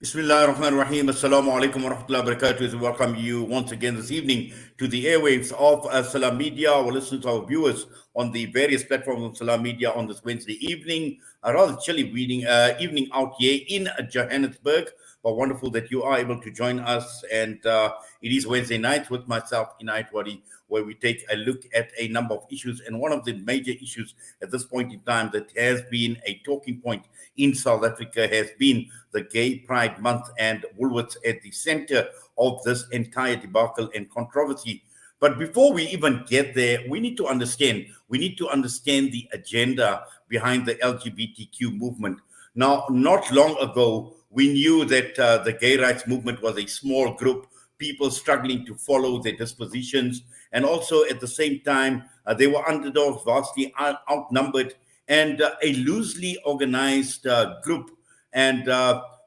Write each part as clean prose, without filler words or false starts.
Bismillah ar-Rahman ar-Rahim. Assalamu alaikum wa rahmatullahi wa barakatuh. We welcome you once again this evening to the airwaves of Salam Media, our listeners, our viewers on the various platforms of Salam Media on this Wednesday evening. A rather chilly evening out here in Johannesburg, but wonderful that you are able to join us. And it is Wednesday night with myself, Inayet, Wadee, where we take a look at a number of issues. And one of the major issues at this point in time that has been a talking point in South Africa has been the Gay Pride Month, and Woolworths at the center of this entire debacle and controversy. But before we even get there, we need to understand the agenda behind the LGBTQ movement. Now, not long ago, we knew that the gay rights movement was a small group, people struggling to follow their dispositions, and also at the same time, they were underdogs, vastly outnumbered, and a loosely organized group. And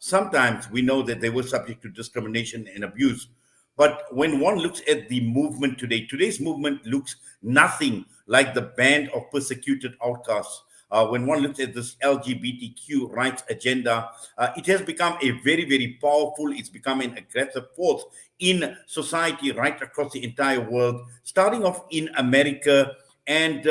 sometimes we know that they were subject to discrimination and abuse. But when one looks at the movement today, today's movement looks nothing like the band of persecuted outcasts. When one looks at this LGBTQ rights agenda, it has become a very, very powerful, it's become an aggressive force in society right across the entire world, starting off in America. And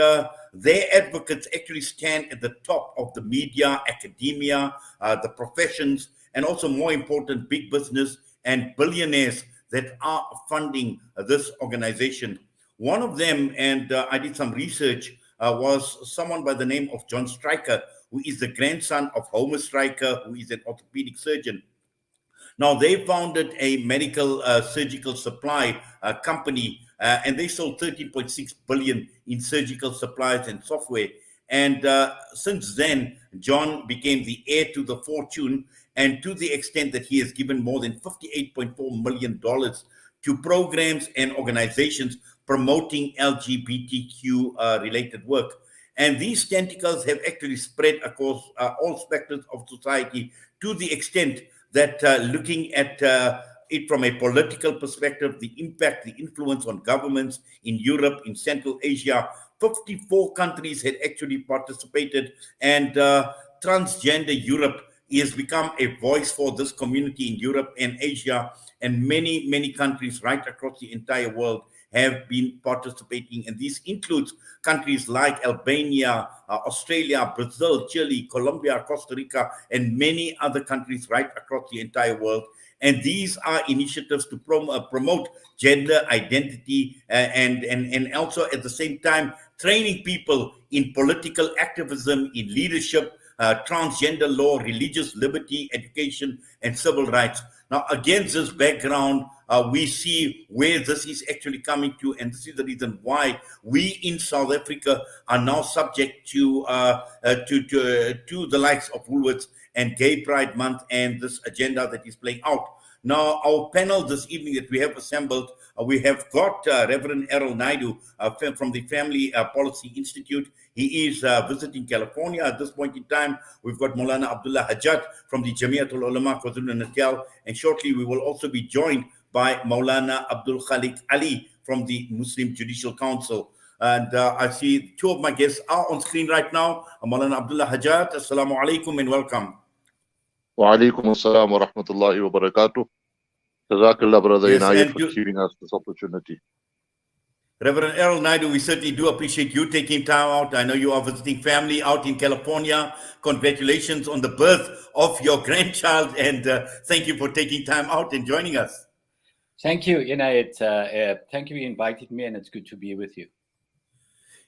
their advocates actually stand at the top of the media, academia, the professions, and also, more important, big business and billionaires that are funding this organization. One of them, and I did some research, was someone by the name of John Stryker, who is the grandson of Homer Stryker, who is an orthopedic surgeon. Now, they founded a medical surgical supply company, and they sold 13.6 billion in surgical supplies and software. And since then, John became the heir to the fortune, and to the extent that he has given more than $58.4 million to programs and organizations promoting LGBTQ related work. And these tentacles have actually spread across all spectrum of society, to the extent that looking at it from a political perspective, the impact, the influence on governments in Europe, in Central Asia, 54 countries had actually participated, and transgender Europe has become a voice for this community in Europe and Asia, and many, many countries right across the entire world have been participating. And this includes countries like Albania, Australia, Brazil, Chile, Colombia, Costa Rica, and many other countries right across the entire world. And these are initiatives to promote gender identity and also at the same time training people in political activism, in leadership, transgender law, religious liberty, education, and civil rights. Now, against this background, we see where this is actually coming to, and this is the reason why we in South Africa are now subject to the likes of Woolworths and Gay Pride Month and this agenda that is playing out. Now, our panel this evening that we have assembled, we have got Reverend Errol Naidoo from the Family Policy Institute. He is visiting California at this point in time. We've got Maulana Abdullah Hajat from the Jamaitul Ulama KwaZulu-Natal, and shortly we will also be joined by Maulana Abdul Khaliq Allie from the Muslim Judicial Council. And I see two of my guests are on screen right now. Maulana Abdullah Hajat, Assalamu alaikum and welcome. Wa alaikum assalam wa rahmatullahi wa barakatuh. Jazakallah, Brother Inayet, for giving us this opportunity. Reverend Errol Naidoo, we certainly do appreciate you taking time out. I know you are visiting family out in California. Congratulations on the birth of your grandchild, and thank you for taking time out and joining us. Thank you, Inayet. Thank you for inviting me, and it's good to be with you.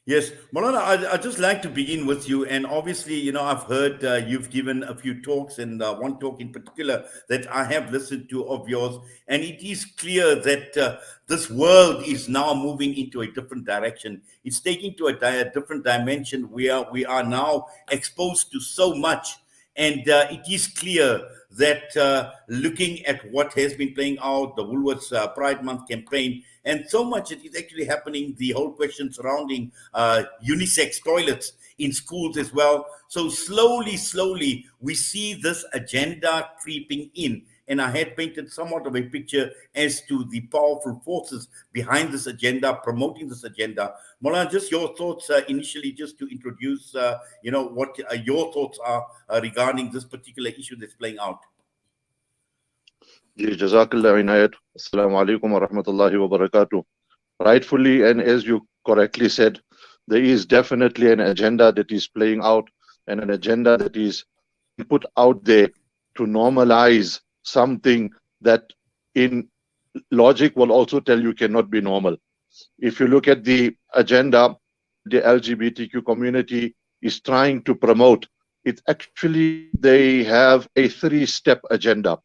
Yes, Maulana, I'd just like to begin with you. And obviously, I've heard you've given a few talks, and one talk in particular that I have listened to of yours. And it is clear that this world is now moving into a different direction. It's taking to a different dimension where we are now exposed to so much. And it is clear that looking at what has been playing out, the Woolworths Pride Month campaign, and so much that is actually happening, the whole question surrounding unisex toilets in schools as well. So slowly, we see this agenda creeping in. And I had painted somewhat of a picture as to the powerful forces behind this agenda, promoting this agenda. Maulana, just your thoughts initially, just to introduce, what your thoughts are regarding this particular issue that's playing out. Jazakallah Inayet. Assalamu alaikum wa rahmatullahi wa barakatuh. Rightfully, and as you correctly said, there is definitely an agenda that is playing out, and an agenda that is put out there to normalize something that in logic will also tell you cannot be normal. If you look at the agenda the LGBTQ community is trying to promote, it's actually, they have a 3-step agenda.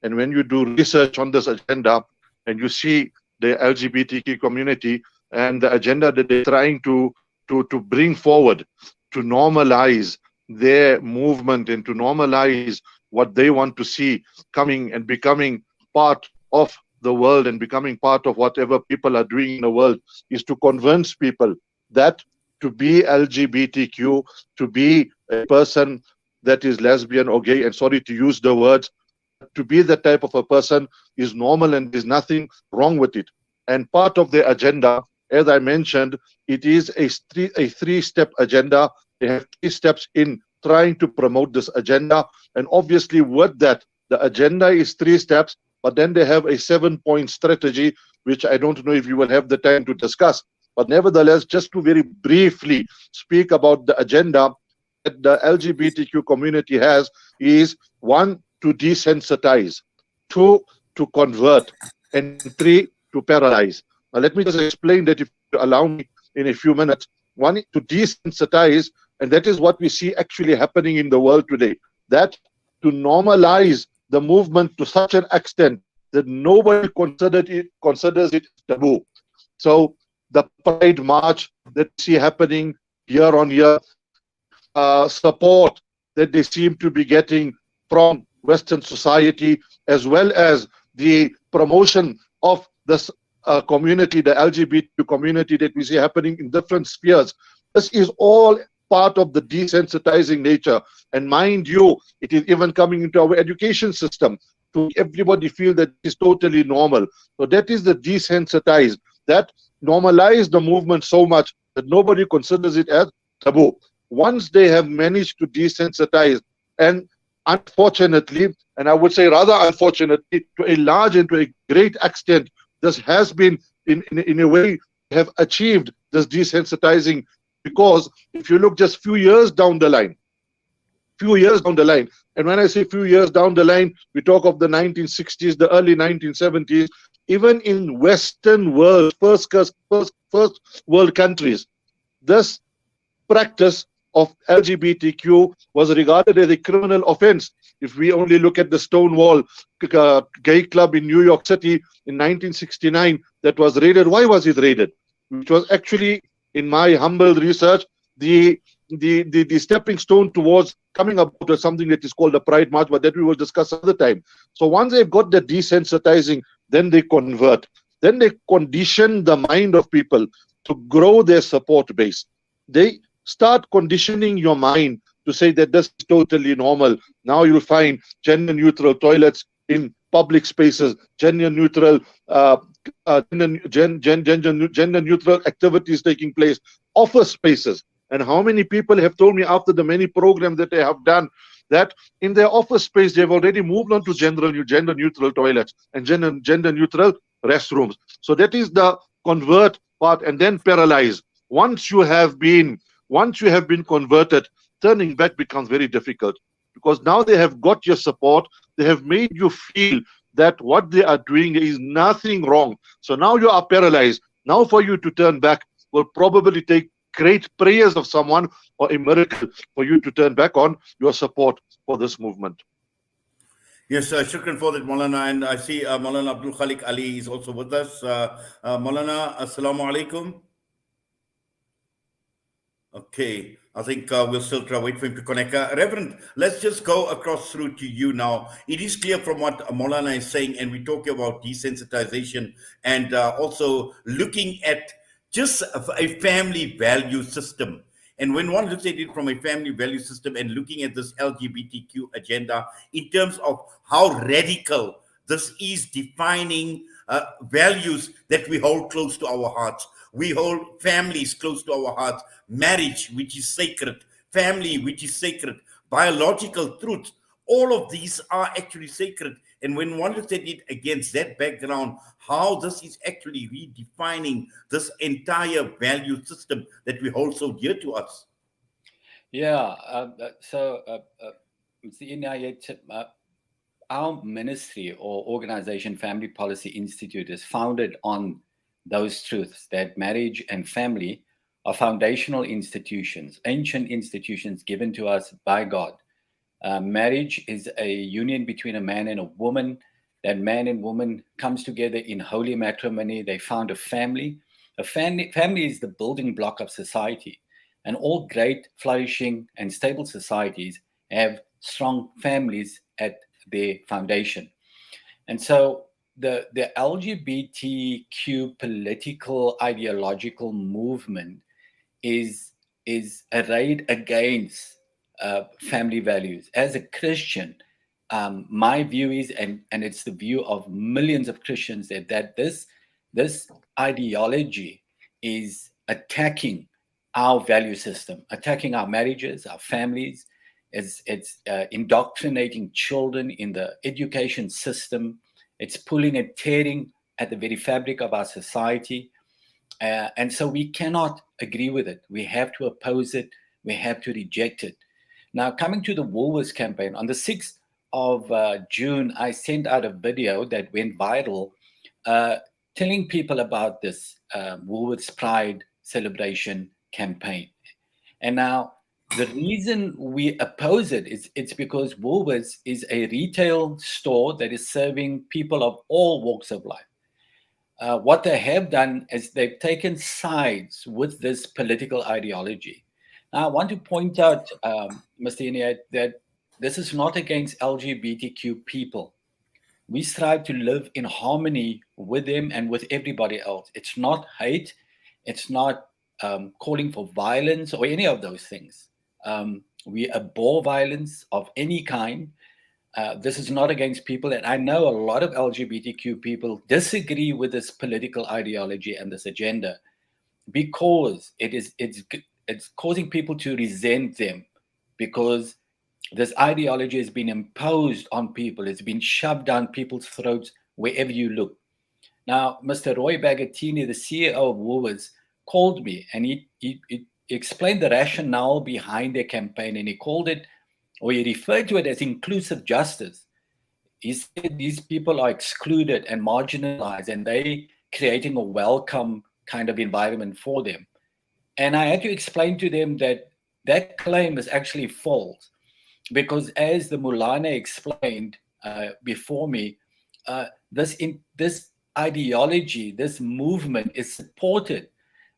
And when you do research on this agenda and you see the LGBTQ community and the agenda that they're trying to bring forward to normalize their movement and to normalize what they want to see coming and becoming part of the world and becoming part of whatever people are doing in the world, is to convince people that to be LGBTQ, to be a person that is lesbian or gay, and sorry to use the words, to be that type of a person is normal and there's nothing wrong with it. And part of the agenda, as I mentioned, it is a 3-step agenda. They have 3 steps in trying to promote this agenda. And obviously with that, the agenda is 3 steps, but then they have a 7-point strategy, which I don't know if you will have the time to discuss. But nevertheless, just to very briefly speak about the agenda that the LGBTQ community has is 1, to desensitize, 2, to convert, and 3, to paralyze. Now let me just explain that, if you allow me, in a few minutes. 1, to desensitize, and that is what we see actually happening in the world today, that to normalize the movement to such an extent that nobody considers it taboo. So the Pride March that we see happening year on year, support that they seem to be getting from Western society, as well as the promotion of this community, the LGBT community that we see happening in different spheres. This is all part of the desensitizing nature. And mind you, it is even coming into our education system to everybody feel that it's totally normal. So that is the desensitize, that normalize the movement so much that nobody considers it as taboo. Once they have managed to desensitize, and unfortunately, and I would say rather unfortunately, to a large and to a great extent, this has been in a way have achieved this desensitizing, because if you look just few years down the line, and when I say few years down the line, we talk of the 1960s, the early 1970s, even in Western world, first world countries, this practice of LGBTQ was regarded as a criminal offense. If we only look at the Stonewall gay club in New York City in 1969 that was raided. Why was it raided? Which was actually, in my humble research, the stepping stone towards coming up with something that is called the Pride March, but that we will discuss another time. So once they've got the desensitizing, then they convert. Then they condition the mind of people to grow their support base. They start conditioning your mind to say that this is totally normal. Now you'll find gender-neutral toilets in public spaces, gender-neutral gender-neutral activities taking place, office spaces. And how many people have told me after the many programs that they have done that in their office space they've already moved on to gender-neutral toilets and gender-neutral restrooms. So that is the convert part, and then paralyze. Once you have been converted, turning back becomes very difficult, because now they have got your support. They have made you feel that what they are doing is nothing wrong. So now you are paralyzed. Now for you to turn back will probably take great prayers of someone or a miracle for you to turn back on your support for this movement. Yes, shukran for that, Maulana. And I see Maulana Abdul Khaliq Ali is also with us. Maulana, assalamu alaikum. Okay, I think we'll still try wait for him to connect. Reverend, let's just go across through to you now. It is clear from what Maulana is saying, and we're talking about desensitization and also looking at just a family value system. And when one looks at it from a family value system and looking at this LGBTQ agenda in terms of how radical this is defining values that we hold close to our hearts. We hold families close to our hearts, marriage, which is sacred, family, which is sacred, biological truth. All of these are actually sacred. And when one looks at it against that background, how this is actually redefining this entire value system that we hold so dear to us. Yeah. Mr. Inayet, our ministry or organization, Family Policy Institute, is founded on those truths that marriage and family are foundational institutions, ancient institutions given to us by God. Marriage is a union between a man and a woman. That man and woman comes together in holy matrimony. They found a family. Family is the building block of society. And all great, flourishing, and stable societies have strong families at their foundation. And so the LGBTQ political ideological movement is arrayed against family values. As a Christian, my view is, and it's the view of millions of Christians, that this ideology is attacking our value system, attacking our marriages, our families. It's indoctrinating children in the education system. It's pulling and tearing at the very fabric of our society. And so we cannot agree with it. We have to oppose it. We have to reject it. Now, coming to the Woolworths campaign, on the 6th of June, I sent out a video that went viral telling people about this Woolworths Pride celebration campaign. And now, the reason we oppose it is it's because Woolworths is a retail store that is serving people of all walks of life. What they have done is they've taken sides with this political ideology. Now, I want to point out, Mr. Inayet, that this is not against LGBTQ people. We strive to live in harmony with them and with everybody else. It's not hate. It's not calling for violence or any of those things. We abhor violence of any kind. This is not against people, and I know a lot of LGBTQ people disagree with this political ideology and this agenda because it's causing people to resent them, because this ideology has been imposed on people. It's been shoved down people's throats wherever you look. Now, Mr. Roy Bagatini, the CEO of Woolworths, called me and he explained the rationale behind their campaign, and he called it, or he referred to it as inclusive justice. He said these people are excluded and marginalized, and they creating a welcome kind of environment for them. And I had to explain to them that that claim is actually false, because as the Mulana explained before me, this ideology, this movement is supported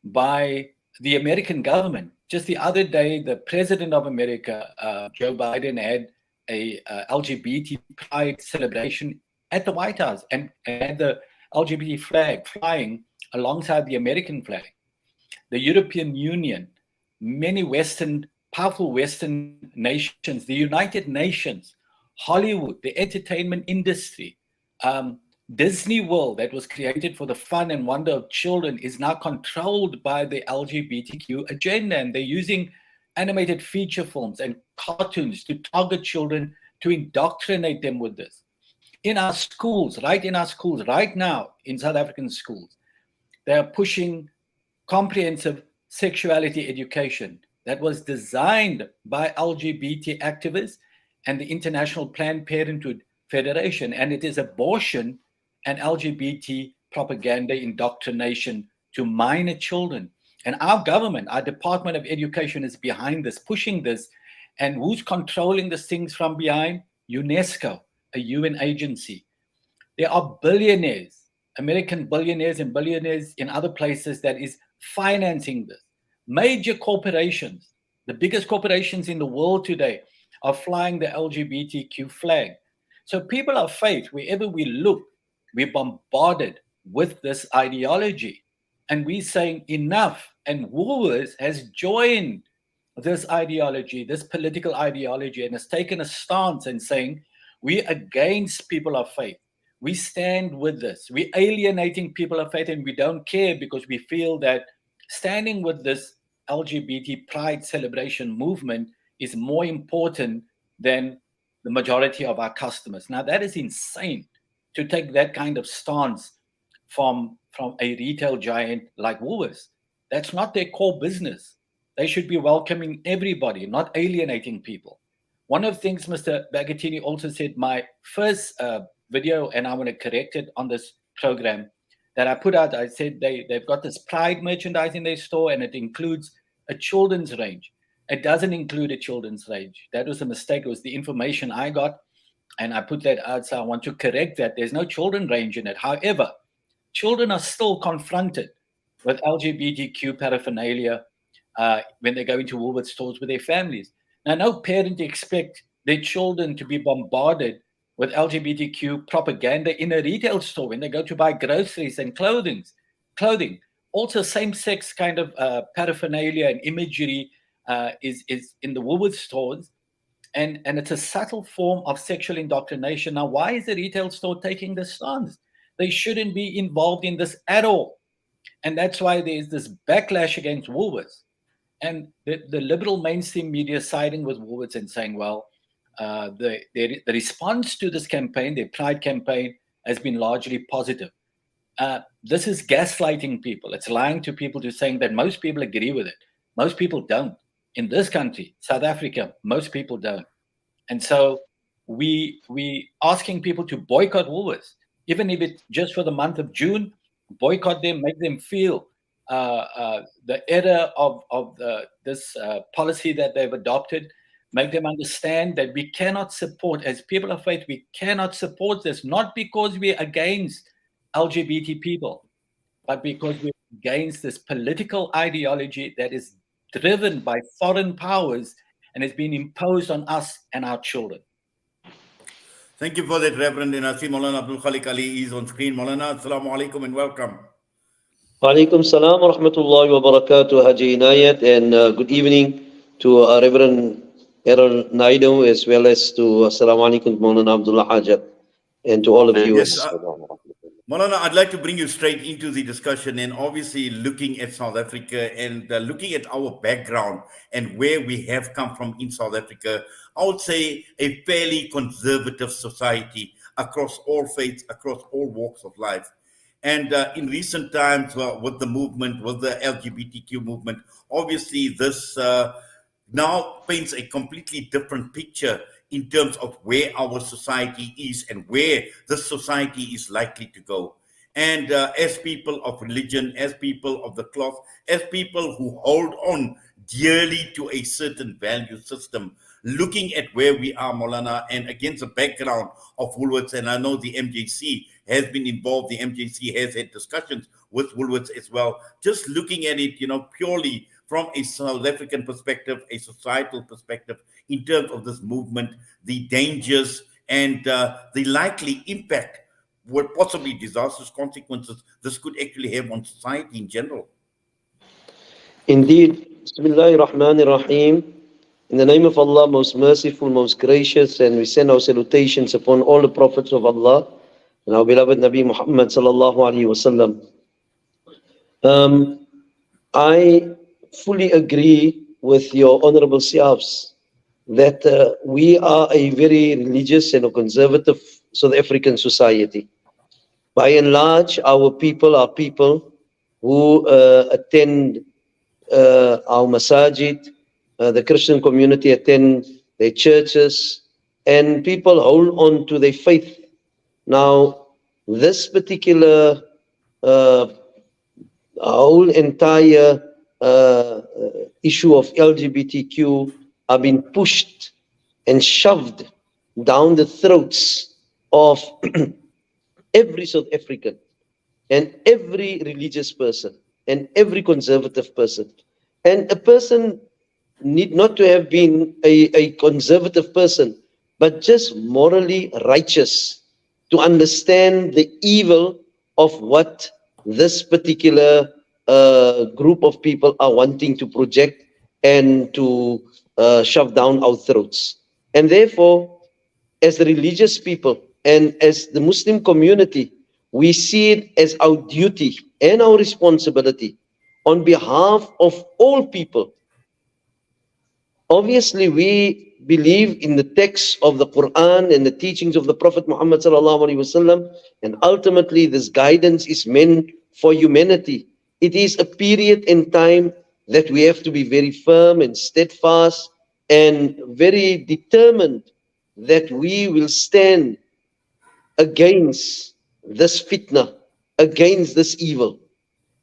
by the American government. Just the other day, the president of America, Joe Biden, had a LGBT pride celebration at the White House and had the LGBT flag flying alongside the American flag. The European Union, many powerful Western nations, the United Nations, Hollywood, the entertainment industry, Disney World, that was created for the fun and wonder of children, is now controlled by the LGBTQ agenda, and they're using animated feature films and cartoons to target children, to indoctrinate them with this. In our schools, right now, in South African schools, they are pushing comprehensive sexuality education that was designed by LGBT activists and the International Planned Parenthood Federation, and it is abortion and LGBT propaganda indoctrination to minor children. And our government, our Department of Education, is behind this, pushing this. And who's controlling these things from behind? UNESCO, a UN agency. There are billionaires, American billionaires and billionaires in other places that is financing this. Major corporations, the biggest corporations in the world today, are flying the LGBTQ flag. So people of faith, wherever we look, we're bombarded with this ideology. And we're saying enough. And Woolworths has joined this ideology, this political ideology, and has taken a stance and saying, we're against people of faith. We stand with this. We're alienating people of faith, and we don't care, because we feel that standing with this LGBT pride celebration movement is more important than the majority of our customers. Now, that is insane to take that kind of stance from a retail giant like Woolworths. That's not their core business. They should be welcoming everybody, not alienating people. One of the things Mr. Bagatini also said, my first video, and I want to correct it on this program, that I put out, I said they've got this Pride merchandise in their store, and it includes a children's range. It doesn't include a children's range. That was a mistake. It was the information I got, and I put that out. So I want to correct that. There's no children range in it. However, children are still confronted with LGBTQ paraphernalia when they go into Woolworths stores with their families. Now, no parent expect their children to be bombarded with LGBTQ propaganda in a retail store when they go to buy groceries and clothing. Also, same-sex kind of paraphernalia and imagery is in the Woolworths stores, and it's a subtle form of sexual indoctrination. Now, why is the retail store taking this stance? They shouldn't be involved in this at all, and that's why there's this backlash against Woolworths. And the liberal mainstream media siding with Woolworths and saying, well, the response to this campaign, their Pride campaign, has been largely positive. This is gaslighting people. It's lying to people to saying that most people agree with it. Most people don't. In this country, South Africa, most people don't. And so we asking people to boycott Woolworths, even if it's just for the month of June. Boycott them, make them feel the error of this policy that they've adopted, make them understand that we cannot support, as people of faith, we cannot support this, not because we're against LGBT people, but because we're against this political ideology that is driven by foreign powers and has been imposed on us and our children. Thank you for that, Reverend. And I see Maulana Abdul Khaliq Ali is on screen. Maulana, assalamu alaikum and welcome. Walaikum salam wa rahmatullahi wa barakatuh, Haji Inayet, and good evening to Reverend Errol Naidoo, as well as to assalamu alaikum Maulana Abdullah Hajat, and to all of you. Yes, Maulana, I'd like to bring you straight into the discussion, and obviously looking at South Africa and looking at our background and where we have come from in South Africa. I would say a fairly conservative society across all faiths, across all walks of life. And in recent times, with the movement, with the LGBTQ movement, obviously this now paints a completely different picture in terms of where our society is and where this society is likely to go. And as people of religion, as people of the cloth, as people who hold on dearly to a certain value system, looking at where we are, Maulana, and against the background of Woolworths, and I know the MJC has been involved, the MJC has had discussions with Woolworths as well, just looking at it, purely from a South African perspective, a societal perspective, in terms of this movement, the dangers and the likely impact, what possibly disastrous consequences this could actually have on society in general. Indeed. Bismillahir Rahmanir Rahim. In the name of Allah, most merciful, most gracious, and we send our salutations upon all the prophets of Allah and our beloved Nabi Muhammad sallallahu alaihi wasallam. I fully agree with your honorable selves that we are a very religious and a conservative South African society. By and large, our people are people who attend our masajid, the Christian community attend their churches, and people hold on to their faith. Now, this particular whole entire issue of LGBTQ are being pushed and shoved down the throats of every South African and every religious person and every conservative person. And a person need not to have been a conservative person, but just morally righteous to understand the evil of what this particular group of people are wanting to project and to shove down our throats. And therefore, as the religious people and as the Muslim community, we see it as our duty and our responsibility on behalf of all people. Obviously, we believe in the text of the Quran and the teachings of the Prophet Muhammad sallallahu alaihi wasallam, and ultimately this guidance is meant for humanity. It is a period in time that we have to be very firm and steadfast and very determined that we will stand against this fitna, against this evil.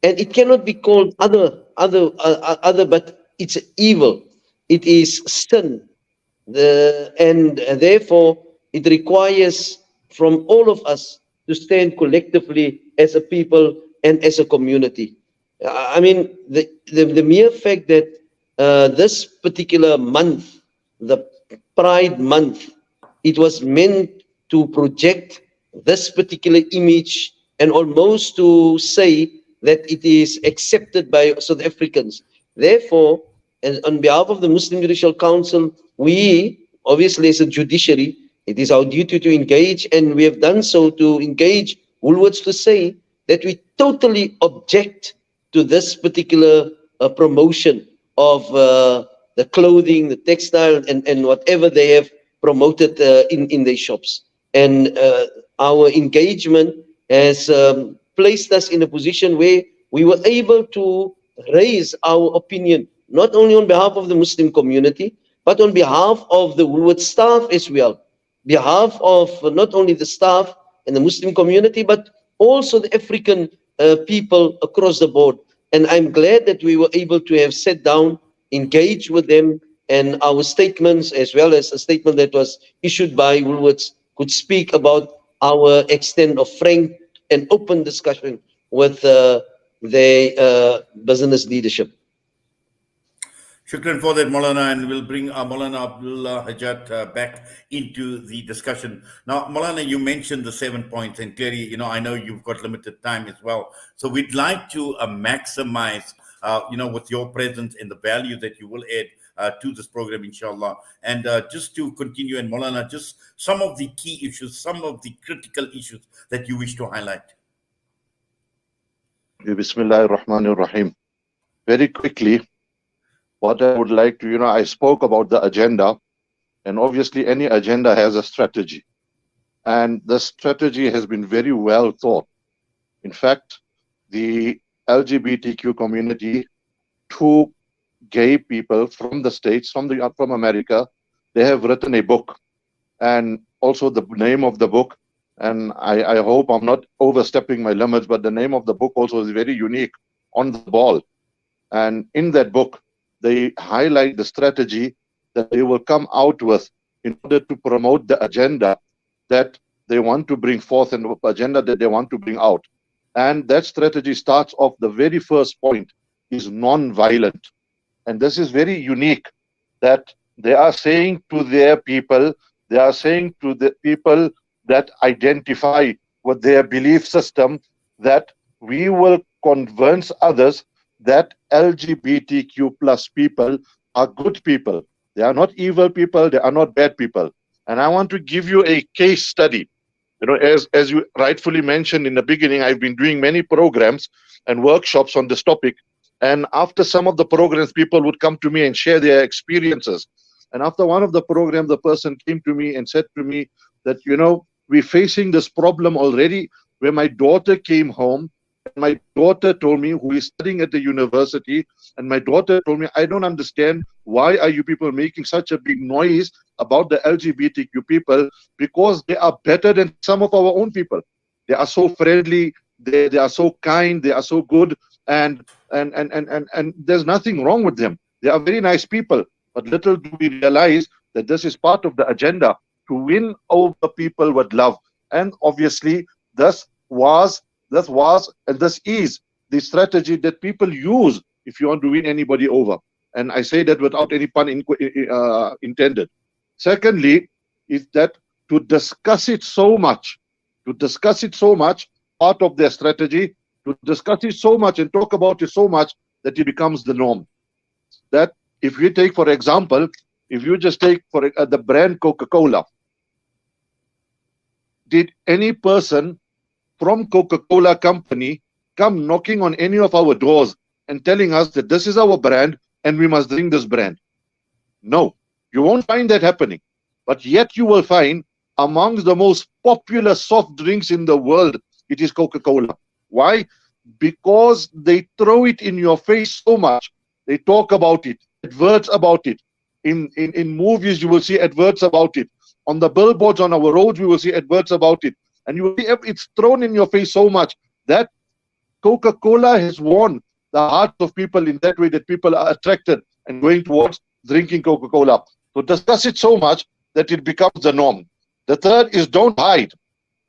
And it cannot be called other, but it's evil. It is sin. And therefore, it requires from all of us to stand collectively as a people and as a community. I mean, the mere fact that this particular month, the Pride Month, it was meant to project this particular image and almost to say that it is accepted by South Africans. Therefore, on behalf of the Muslim Judicial Council, we, obviously as a judiciary, it is our duty to engage, and we have done so to engage Woolworths to say that we totally object to this particular promotion of the clothing, the textile, and whatever they have promoted in their shops. And our engagement has placed us in a position where we were able to raise our opinion, not only on behalf of the Muslim community, but on behalf of the Woolworths staff as well, behalf of not only the staff and the Muslim community, but also the African people across the board. And I'm glad that we were able to have sat down, engaged with them, and our statements, as well as a statement that was issued by Woolworths, could speak about our extent of frank and open discussion with their business leadership. Shukran for that, Maulana, and we'll bring Maulana Abdullah Hajat back into the discussion. Now, Maulana, you mentioned the 7 points, and clearly, I know you've got limited time as well. So we'd like to maximize, with your presence and the value that you will add to this program, inshallah. And just to continue, and Maulana, just some of the key issues, some of the critical issues that you wish to highlight. Bismillah ar-Rahman ar-Rahim. Very quickly, what I would like to, I spoke about the agenda, and obviously any agenda has a strategy. And the strategy has been very well thought. In fact, the LGBTQ community, two gay people from the States, from America, they have written a book. And also the name of the book, and I hope I'm not overstepping my limits, but the name of the book also is very unique, On the Ball. And in that book, they highlight the strategy that they will come out with in order to promote the agenda that they want to bring forth and the agenda that they want to bring out. And that strategy starts off, the very first point is non-violent. And this is very unique, that they are saying to their people, they are saying to the people that identify with their belief system, that we will convince others that LGBTQ plus people are good people. They are not evil people, they are not bad people. And I want to give you a case study. As you rightfully mentioned in the beginning, I've been doing many programs and workshops on this topic. And after some of the programs, people would come to me and share their experiences. And after one of the programs, the person came to me and said to me that, we're facing this problem already, where my daughter came home. My daughter told me, who is studying at the university, and my daughter told me, I don't understand, why are you people making such a big noise about the LGBTQ people, because they are better than some of our own people. They are so friendly, they are so kind, they are so good, and there's nothing wrong with them. They are very nice people, but little do we realize that this is part of the agenda to win over people with love. And obviously, this is the strategy that people use if you want to win anybody over. And I say that without any pun intended. Secondly, is that to discuss it so much, part of their strategy, to discuss it so much and talk about it so much that it becomes the norm. That if you take, for example, if you just take for the brand Coca-Cola, did any person from Coca-Cola company come knocking on any of our doors and telling us that this is our brand and we must drink this brand? No. You won't find that happening. But yet you will find amongst the most popular soft drinks in the world, it is Coca-Cola. Why? Because they throw it in your face so much. They talk about it, adverts about it. In movies, you will see adverts about it. On the billboards on our roads, we will see adverts about it. And you will see it's thrown in your face so much that Coca-Cola has won the hearts of people in that way, that people are attracted and going towards drinking Coca-Cola. So discuss it so much that it becomes the norm. The third is don't hide.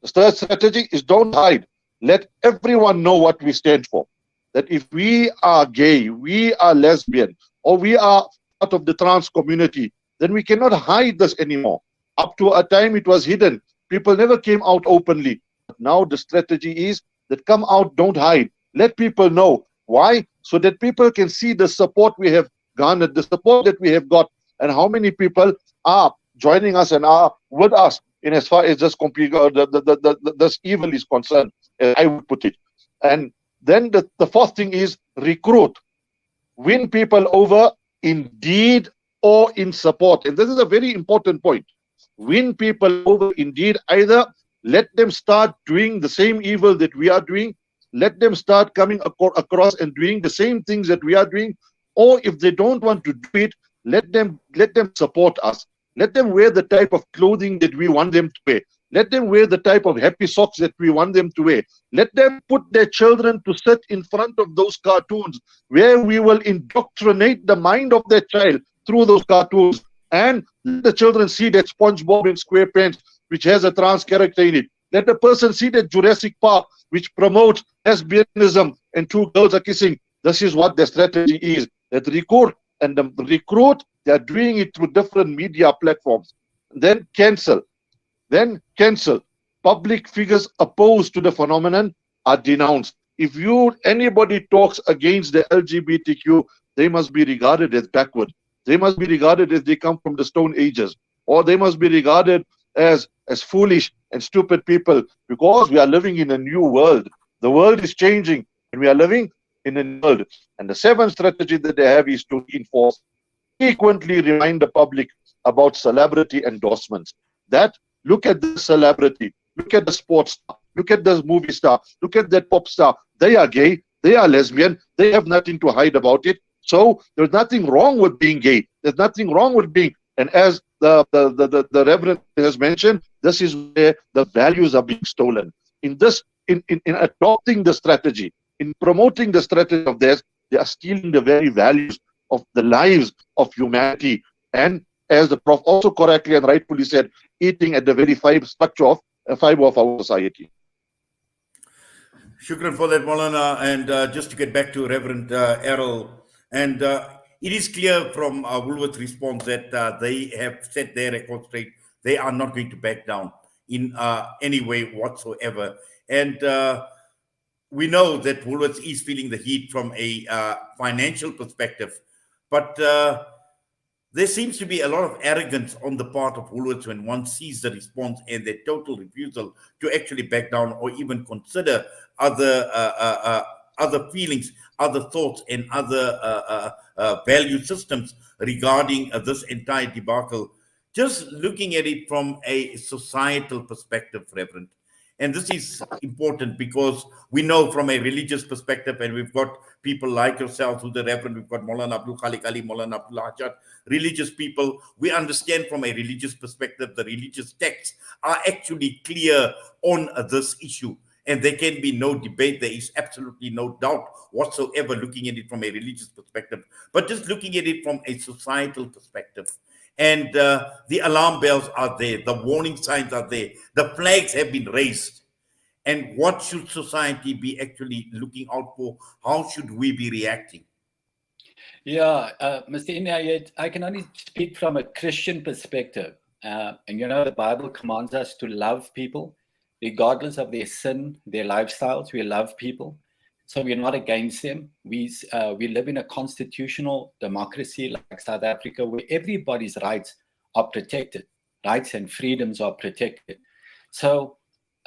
The third strategy is don't hide. Let everyone know what we stand for. That if we are gay, we are lesbian, or we are part of the trans community, then we cannot hide this anymore. Up to a time it was hidden. People never came out openly. But now the strategy is that come out, don't hide. Let people know. Why? So that people can see the support we have garnered, the support that we have got, and how many people are joining us and are with us in as far as this complete this evil is concerned, as I would put it. And then the fourth thing is recruit. Win people over in deed or in support. And this is a very important point. Win people over in deed. Either let them start doing the same evil that we are doing, let them start coming across and doing the same things that we are doing, or if they don't want to do it, let them support us. Let them wear the type of clothing that we want them to wear. Let them wear the type of happy socks that we want them to wear. Let them put their children to sit in front of those cartoons where we will indoctrinate the mind of their child through those cartoons. And let the children see that SpongeBob in SquarePants, which has a trans character in it. Let the person see that Jurassic Park, which promotes lesbianism and two girls are kissing. This is what the strategy is. That recruit, and the recruit, they are doing it through different media platforms. Then cancel. Public figures opposed to the phenomenon are denounced. If anybody talks against the LGBTQ, they must be regarded as backward. They must be regarded as they come from the Stone Ages, or they must be regarded as foolish and stupid people, because we are living in a new world. The world is changing, and we are living in a new world. And the seventh strategy that they have is to reinforce, frequently remind the public about celebrity endorsements. That look at the celebrity, look at the sports star, look at the movie star, look at that pop star. They are gay, they are lesbian, they have nothing to hide about it. So there's nothing wrong with being gay. There's nothing wrong with being, and as the Reverend has mentioned, this is where the values are being stolen. In adopting the strategy, in promoting the strategy of theirs, they are stealing the very values of the lives of humanity. And as the Prof also correctly and rightfully said, eating at the very fiber of our society. Shukran for that, Maulana. And just to get back to Reverend Errol, and it is clear from Woolworths' response that they have set their record straight. They are not going to back down in any way whatsoever. And we know that Woolworths is feeling the heat from a financial perspective, but there seems to be a lot of arrogance on the part of Woolworths when one sees the response and their total refusal to actually back down or even consider other feelings, other thoughts, and other value systems regarding this entire debacle. Just looking at it from a societal perspective, Reverend. And this is important because we know from a religious perspective, and we've got people like yourself, who's the Reverend, we've got Maulana Abdul, Khaliq Ali, Maulana Abdullah, Hajat, religious people. We understand from a religious perspective, the religious texts are actually clear on this issue. And there can be no debate. There is absolutely no doubt whatsoever looking at it from a religious perspective. But just looking at it from a societal perspective, and the alarm bells are there, the warning signs are there, the flags have been raised. And what should society be actually looking out for? How should we be reacting? Yeah, Mr. Inayet, I can only speak from a Christian perspective. And the Bible commands us to love people, regardless of their sin, their lifestyles. We love people. So we're not against them. We live in a constitutional democracy like South Africa, where everybody's rights are protected. Rights and freedoms are protected. So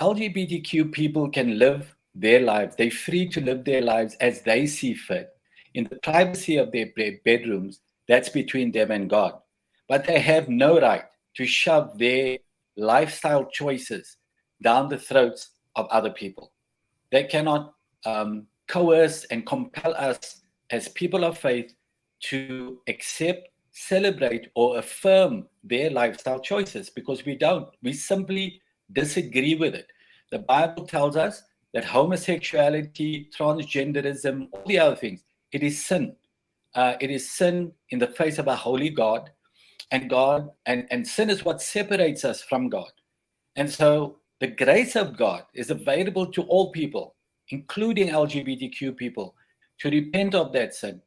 LGBTQ people can live their lives. They're free to live their lives as they see fit. In the privacy of their bedrooms, that's between them and God. but they have no right to shove their lifestyle choices down the throats of other people. They cannot coerce and compel us as people of faith to accept, celebrate, or affirm their lifestyle choices, because we don't. We simply disagree with it. The Bible tells us that homosexuality, transgenderism, all the other things, it is sin. It is sin in the face of a holy God, and sin is what separates us from God. And so the grace of God is available to all people, including LGBTQ people, to repent of that sin.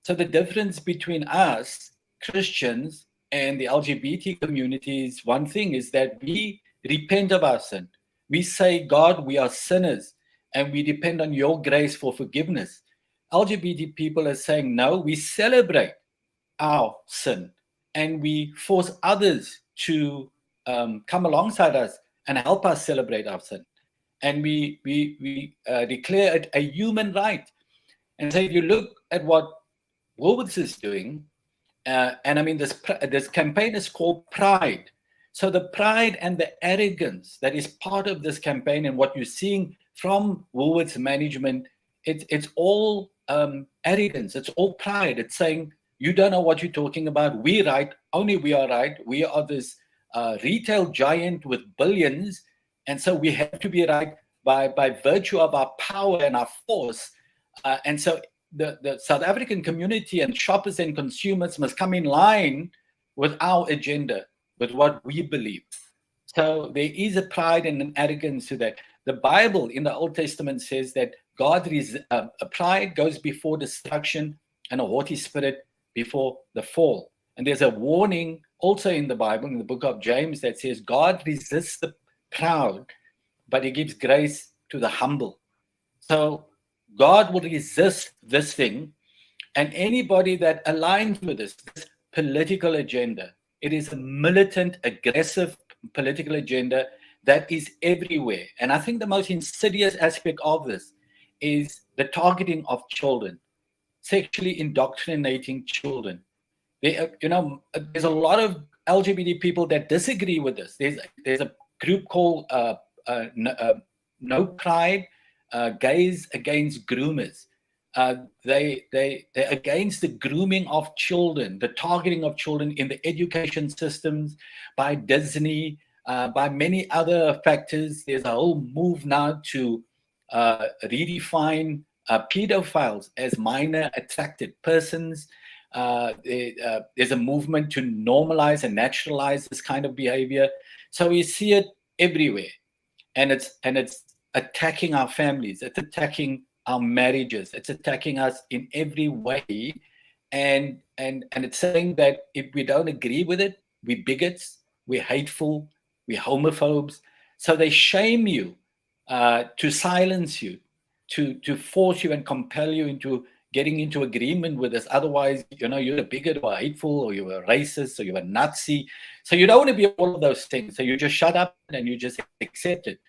So the difference between us, Christians, and the LGBT community is one thing, is that we repent of our sin. We say, God, we are sinners, and we depend on your grace for forgiveness. LGBT people are saying, no, we celebrate our sin, and we force others to come alongside us and help us celebrate our sin. And we declare it a human right. And so if you look at what Woolworths is doing, and I mean, this campaign is called Pride. So the pride and the arrogance that is part of this campaign, and what you're seeing from Woolworths management, it's all arrogance. It's all pride. It's saying, you don't know what you're talking about. We're right. Only we are right. We are this retail giant with billions. And so we have to be right by virtue of our power and our force. And so the South African community and shoppers and consumers must come in line with our agenda, with what we believe. So there is a pride and an arrogance to that. The Bible in the Old Testament says that pride goes before destruction, and a haughty spirit before the fall. And there's a warning also in the Bible, in the book of James, that says God resists the proud, but he gives grace to the humble. So God will resist this thing, and anybody that aligns with this political agenda, it is a militant, aggressive political agenda that is everywhere. And I think the most insidious aspect of this is the targeting of children, sexually indoctrinating children. There's a lot of LGBT people that disagree with this. There's a group called No Pride, Gays Against Groomers. They're against the grooming of children, the targeting of children in the education systems by Disney, by many other factors. There's a whole move now to redefine pedophiles as minor attracted persons. There's a movement to normalize and naturalize this kind of behavior. So we see it everywhere, and it's attacking our families. It's attacking our marriages. It's attacking us in every way, and it's saying that if we don't agree with it, we're bigots, we're hateful, we're homophobes. So they shame you to silence you, to force you and compel you into getting into agreement with us. Otherwise, you're a bigot or hateful, or you're a racist, or you're a Nazi. So you don't want to be all of those things. So you just shut up and you just accept it.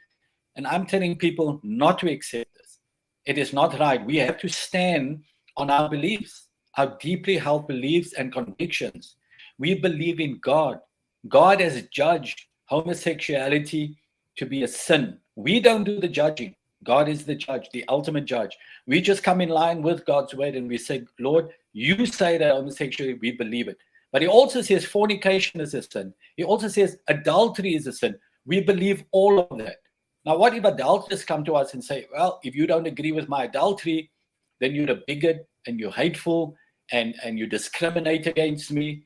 And I'm telling people not to accept this. It is not right. We have to stand on our beliefs, our deeply held beliefs and convictions. We believe in God. God has judged homosexuality to be a sin. We don't do the judging. God is the judge, the ultimate judge. We just come in line with God's word and we say, Lord, you say that homosexuality, we believe it. But he also says fornication is a sin. He also says adultery is a sin. We believe all of that. Now, what if adulterers come to us and say, well, if you don't agree with my adultery, then you're a bigot and you're hateful and you discriminate against me?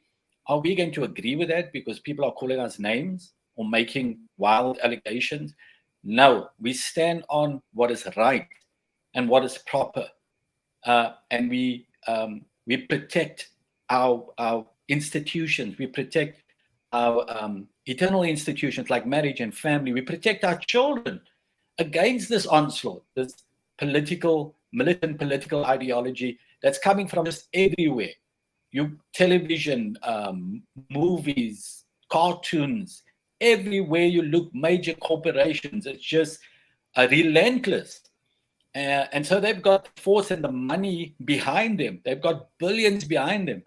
Are we going to agree with that because people are calling us names or making wild allegations? No, we stand on what is right and what is proper, and we protect our institutions. We protect our eternal institutions like marriage and family. We protect our children against this onslaught, this militant political ideology that's coming from just everywhere. Television, movies, cartoons. Everywhere you look, major corporations, it's just relentless. And so they've got the force and the money behind them. They've got billions behind them.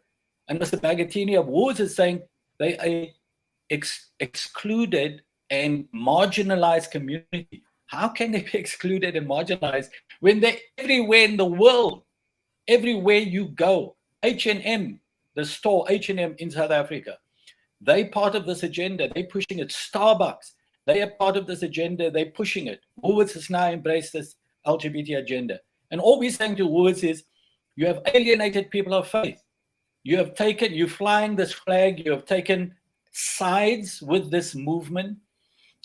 And Mr. Bagatini of Woolworths is saying, They are excluded and marginalized community. How can they be excluded and marginalized when they're everywhere in the world? Everywhere you go, H&M, the store H&M in South Africa, they part of this agenda. They're pushing it. Starbucks, they are part of this agenda. They're pushing it. Woolworths has now embraced this LGBT agenda. And all we're saying to Woolworths is, you have alienated people of faith. You're flying this flag. You have taken sides with this movement.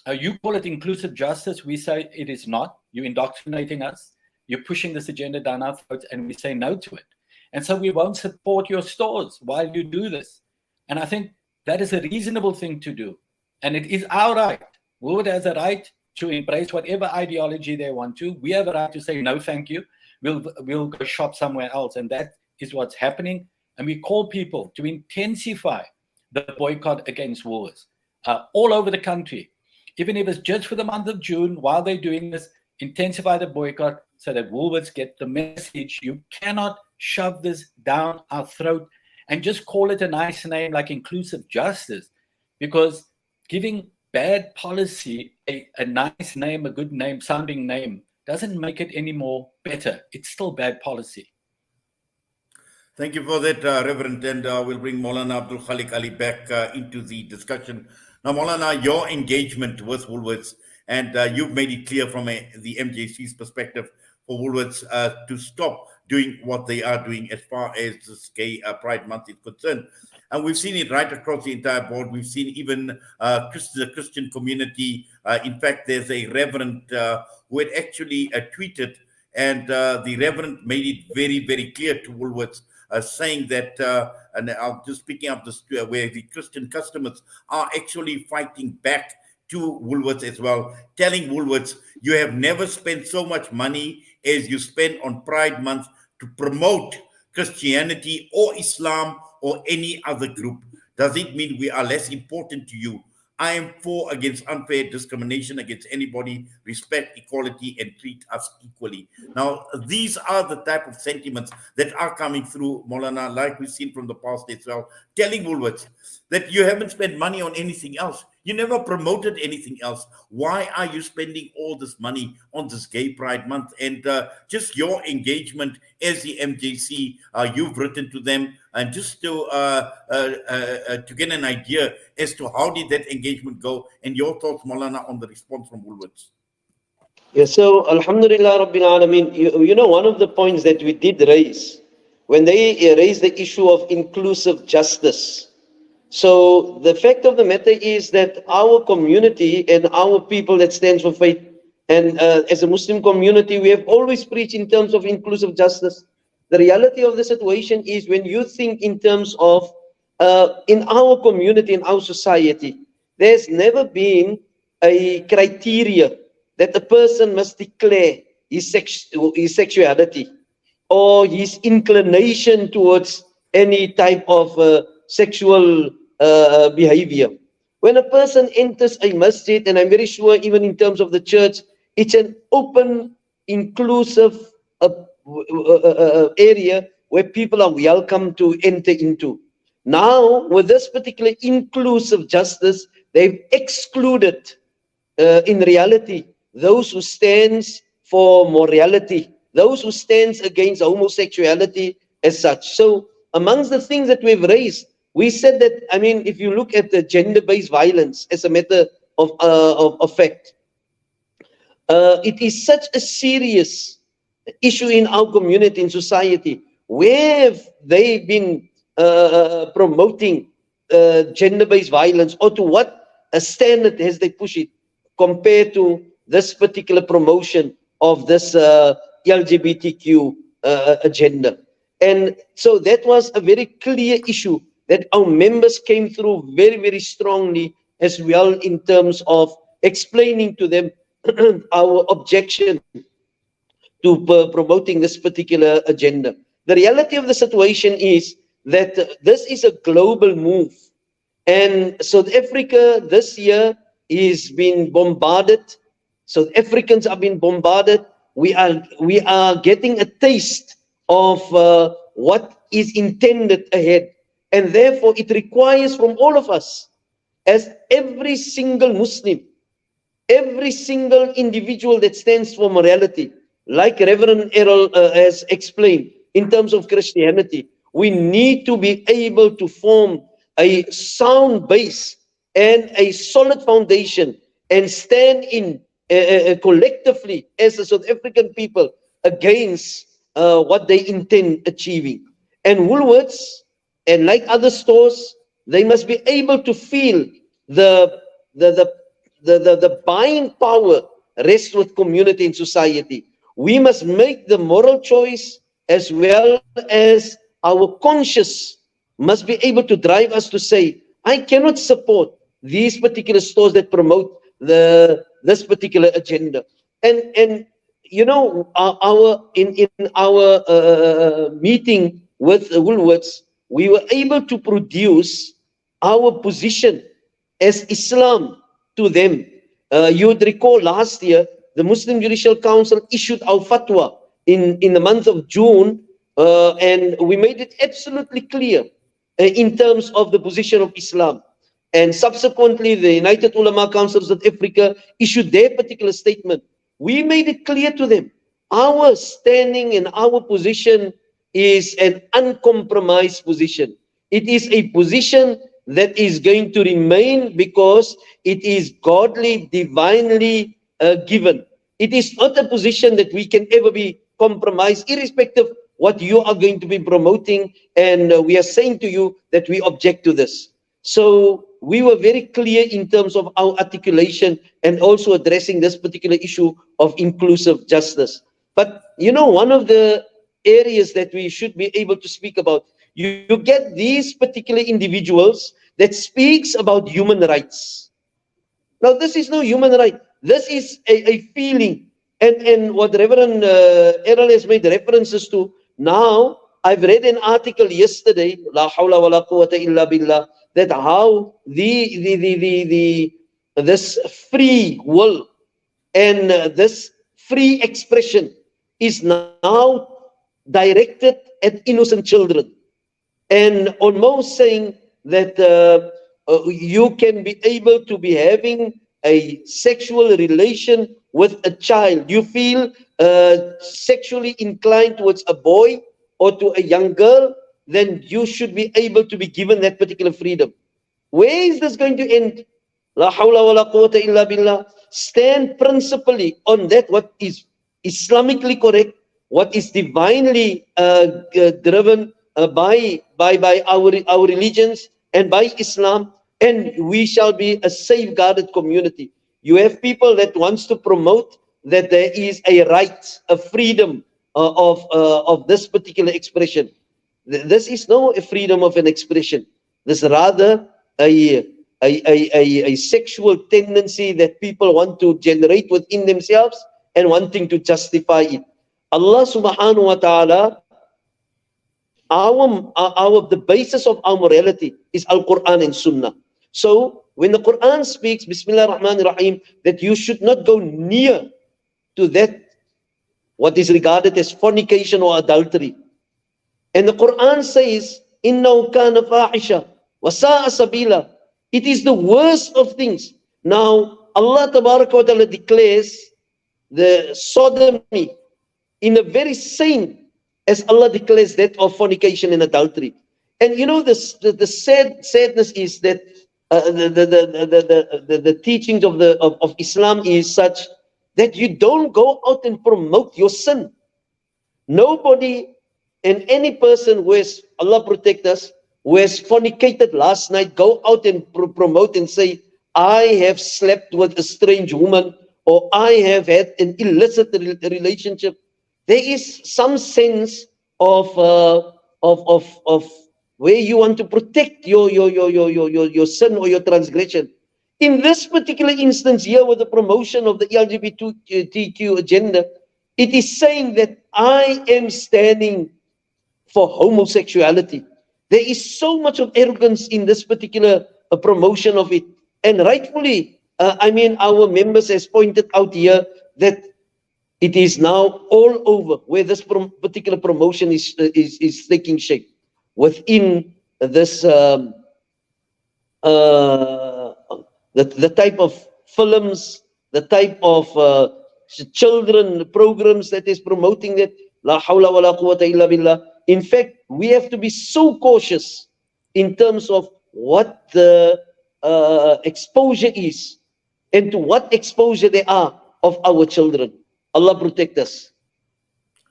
You call it inclusive justice. We say it is not. You're indoctrinating us. You're pushing this agenda down our throats, and we say no to it. And so we won't support your stores while you do this. And I think that is a reasonable thing to do. And it is our right. Woolworths has a right to embrace whatever ideology they want to. We have a right to say, no, thank you. We'll go shop somewhere else. And that is what's happening. And we call people to intensify the boycott against Woolworths all over the country. Even if it's just for the month of June, while they're doing this, intensify the boycott so that Woolworths get the message. You cannot shove this down our throat and just call it a nice name like inclusive justice, because giving bad policy a nice name, a good name, sounding name, doesn't make it any more better. It's still bad policy. Thank you for that, Reverend. And we'll bring Maulana Abdul Khaliq Ali back into the discussion. Now, Maulana, your engagement with Woolworths, and you've made it clear from the MJC's perspective for Woolworths to stop doing what they are doing as far as this Gay Pride Month is concerned. And we've seen it right across the entire board. We've seen even the Christian community. In fact, there's a reverend who had actually tweeted, and the reverend made it very, very clear to Woolworths, saying that, and I'm just picking up this, where the Christian customers are actually fighting back to Woolworths as well, telling Woolworths, you have never spent so much money as you spend on Pride Month to promote Christianity or Islam or any other group. Does it mean we are less important to you? I am for against unfair discrimination against anybody, respect, equality, and treat us equally. Now, these are the type of sentiments that are coming through, Maulana, like we've seen from the past as well, telling Woolworths that you haven't spent money on anything else. You never promoted anything else. Why are you spending all this money on this Gay Pride Month? And just your engagement as the MJC, you've written to them, and just to get an idea as to how did that engagement go, and your thoughts, Maulana, on the response from Woolworths. Yeah, so Alhamdulillah Rabbil Alameen, you know, one of the points that we did raise, when they raised the issue of inclusive justice. So the fact of the matter is that our community and our people that stands for faith, and as a Muslim community, we have always preached in terms of inclusive justice. The reality of the situation is, when you think in terms of in our community, in our society, there's never been a criteria that a person must declare his sexuality or his inclination towards any type of sexual behavior. When a person enters a masjid, and I'm very sure even in terms of the church, it's an open, inclusive area where people are welcome to enter into. Now, with this particular inclusive justice, they've excluded, in reality, those who stands for morality, those who stands against homosexuality as such. So, amongst the things that we've raised, we said that, I mean, if you look at the gender-based violence as a matter of fact, it is such a serious issue in our community, in society. Where have they been promoting gender-based violence, or to what a standard has they pushed it compared to this particular promotion of this LGBTQ agenda? And so that was a very clear issue that our members came through very, very strongly as well, in terms of explaining to them our objection to promoting this particular agenda. The reality of the situation is that this is a global move, and South Africa this year is being bombarded. South Africans are being bombarded. We are getting a taste of what is intended ahead. And therefore, it requires from all of us, as every single Muslim, every single individual that stands for morality, like Reverend Errol has explained in terms of Christianity, we need to be able to form a sound base and a solid foundation and stand in collectively as a South African people against what they intend achieving. And Woolworths, and like other stores, they must be able to feel the buying power rests with community and society. We must make the moral choice, as well as our conscience must be able to drive us to say, I cannot support these particular stores that promote this particular agenda. And you know, in our meeting with Woolworths, we were able to produce our position as Islam to them. You would recall last year, the Muslim Judicial Council issued our fatwa in the month of June, and we made it absolutely clear in terms of the position of Islam. And subsequently, the United Ulama Council of South Africa issued their particular statement. We made it clear to them, our standing and our position is an uncompromised position. It is a position that is going to remain because it is godly, divinely given. It is not a position that we can ever be compromised, irrespective what you are going to be promoting, and we are saying to you that we object to this. So we were very clear in terms of our articulation and also addressing this particular issue of inclusive justice. But you know, one of the areas that we should be able to speak about, you get these particular individuals that speaks about human rights. Now, this is no human right. This is a feeling. And what Reverend Errol has made references to, now, I've read an article yesterday, La hawla wa la quwwata illa billah, that how this free will and this free expression is now directed at innocent children. And almost saying that you can be able to be having a sexual relation with a child. You feel sexually inclined towards a boy or to a young girl, then you should be able to be given that particular freedom. Where is this going to end? La hawla wa la quwwata illa billah. Stand principally on that what is Islamically correct, what is divinely driven by our religions and by Islam, and we shall be a safeguarded community. You have people that wants to promote that there is a right, a freedom of this particular expression. This is no a freedom of an expression. This is rather a sexual tendency that people want to generate within themselves and wanting to justify it. Allah subhanahu wa ta'ala, the basis of our morality is Al-Quran and Sunnah. So when the Quran speaks, Bismillah ar-Rahman ar-Rahim, that you should not go near to that what is regarded as fornication or adultery. And the Quran says, Innahu kana fahisha wa sa'a sabila. It is the worst of things. Now, Allah Tabaraka wa Ta'ala declares the sodomy in a very same as Allah declares that of fornication and adultery. And you know, the sadness is that the teachings of Islam is such that you don't go out and promote your sin. Nobody and any person who has, Allah protect us, who has fornicated last night, go out and promote and say, I have slept with a strange woman, or I have had an illicit relationship. There is some sense of where you want to protect your sin or your transgression. In this particular instance here, with the promotion of the LGBTQ agenda, it is saying that I am standing for homosexuality. There is so much of arrogance in this particular promotion of it. And rightfully, I mean, our members has pointed out here that it is now all over where this particular promotion is taking shape within this the type of films, the type of children programs that is promoting that. La hawla wa la quwwata illa billah. In fact, we have to be so cautious in terms of what the exposure is and to what exposure they are of our children. Allah protect us.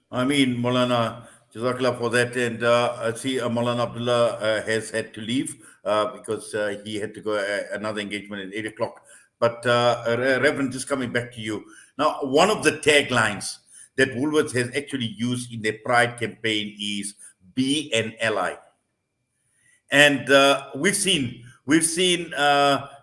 I mean, Maulana, Jazakallah for that. And I see Maulana Abdullah has had to leave because he had to go another engagement at 8 o'clock. But Reverend, just coming back to you. Now, one of the taglines that Woolworths has actually used in their Pride campaign is "Be an ally," and we've seen,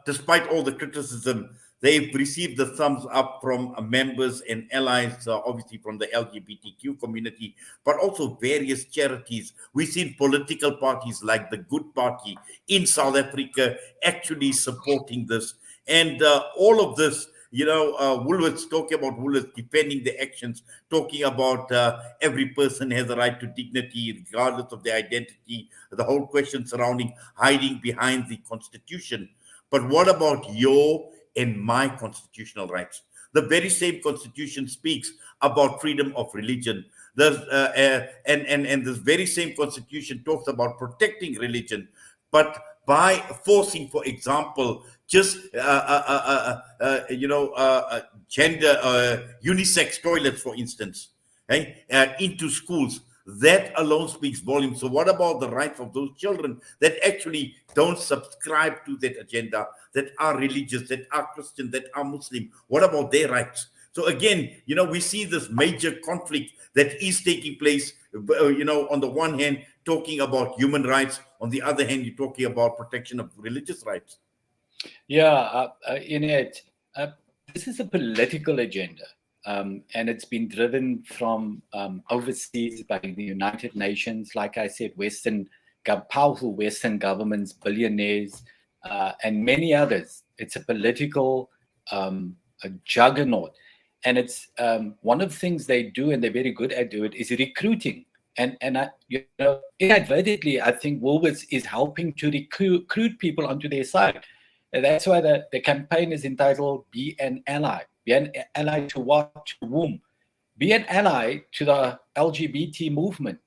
despite all the criticism, they've received the thumbs up from members and allies, obviously from the LGBTQ community, but also various charities. We've seen political parties like the Good Party in South Africa actually supporting this, and all of this. Woolworths, talking about Woolworths defending the actions, talking about every person has a right to dignity regardless of their identity, the whole question surrounding hiding behind the Constitution. But what about your and my constitutional rights? The very same Constitution speaks about freedom of religion. And this very same Constitution talks about protecting religion, but by forcing, for example, just gender unisex toilets, for instance, into schools, that alone speaks volumes. So what about the rights of those children that actually don't subscribe to that agenda, that are religious, that are Christian, that are Muslim? What about their rights? So again, we see this major conflict that is taking place, on the one hand, talking about human rights. On the other hand, you're talking about protection of religious rights. Yeah, Inayet, this is a political agenda, and it's been driven from overseas by the United Nations, like I said, powerful Western governments, billionaires, and many others. It's a political a juggernaut. And it's one of the things they do, and they're very good at doing it, is recruiting. And inadvertently, I think Woolworths is helping to recruit people onto their side. And that's why the campaign is entitled "Be an Ally." Be an ally to what? To whom? Be an ally to the LGBT movement.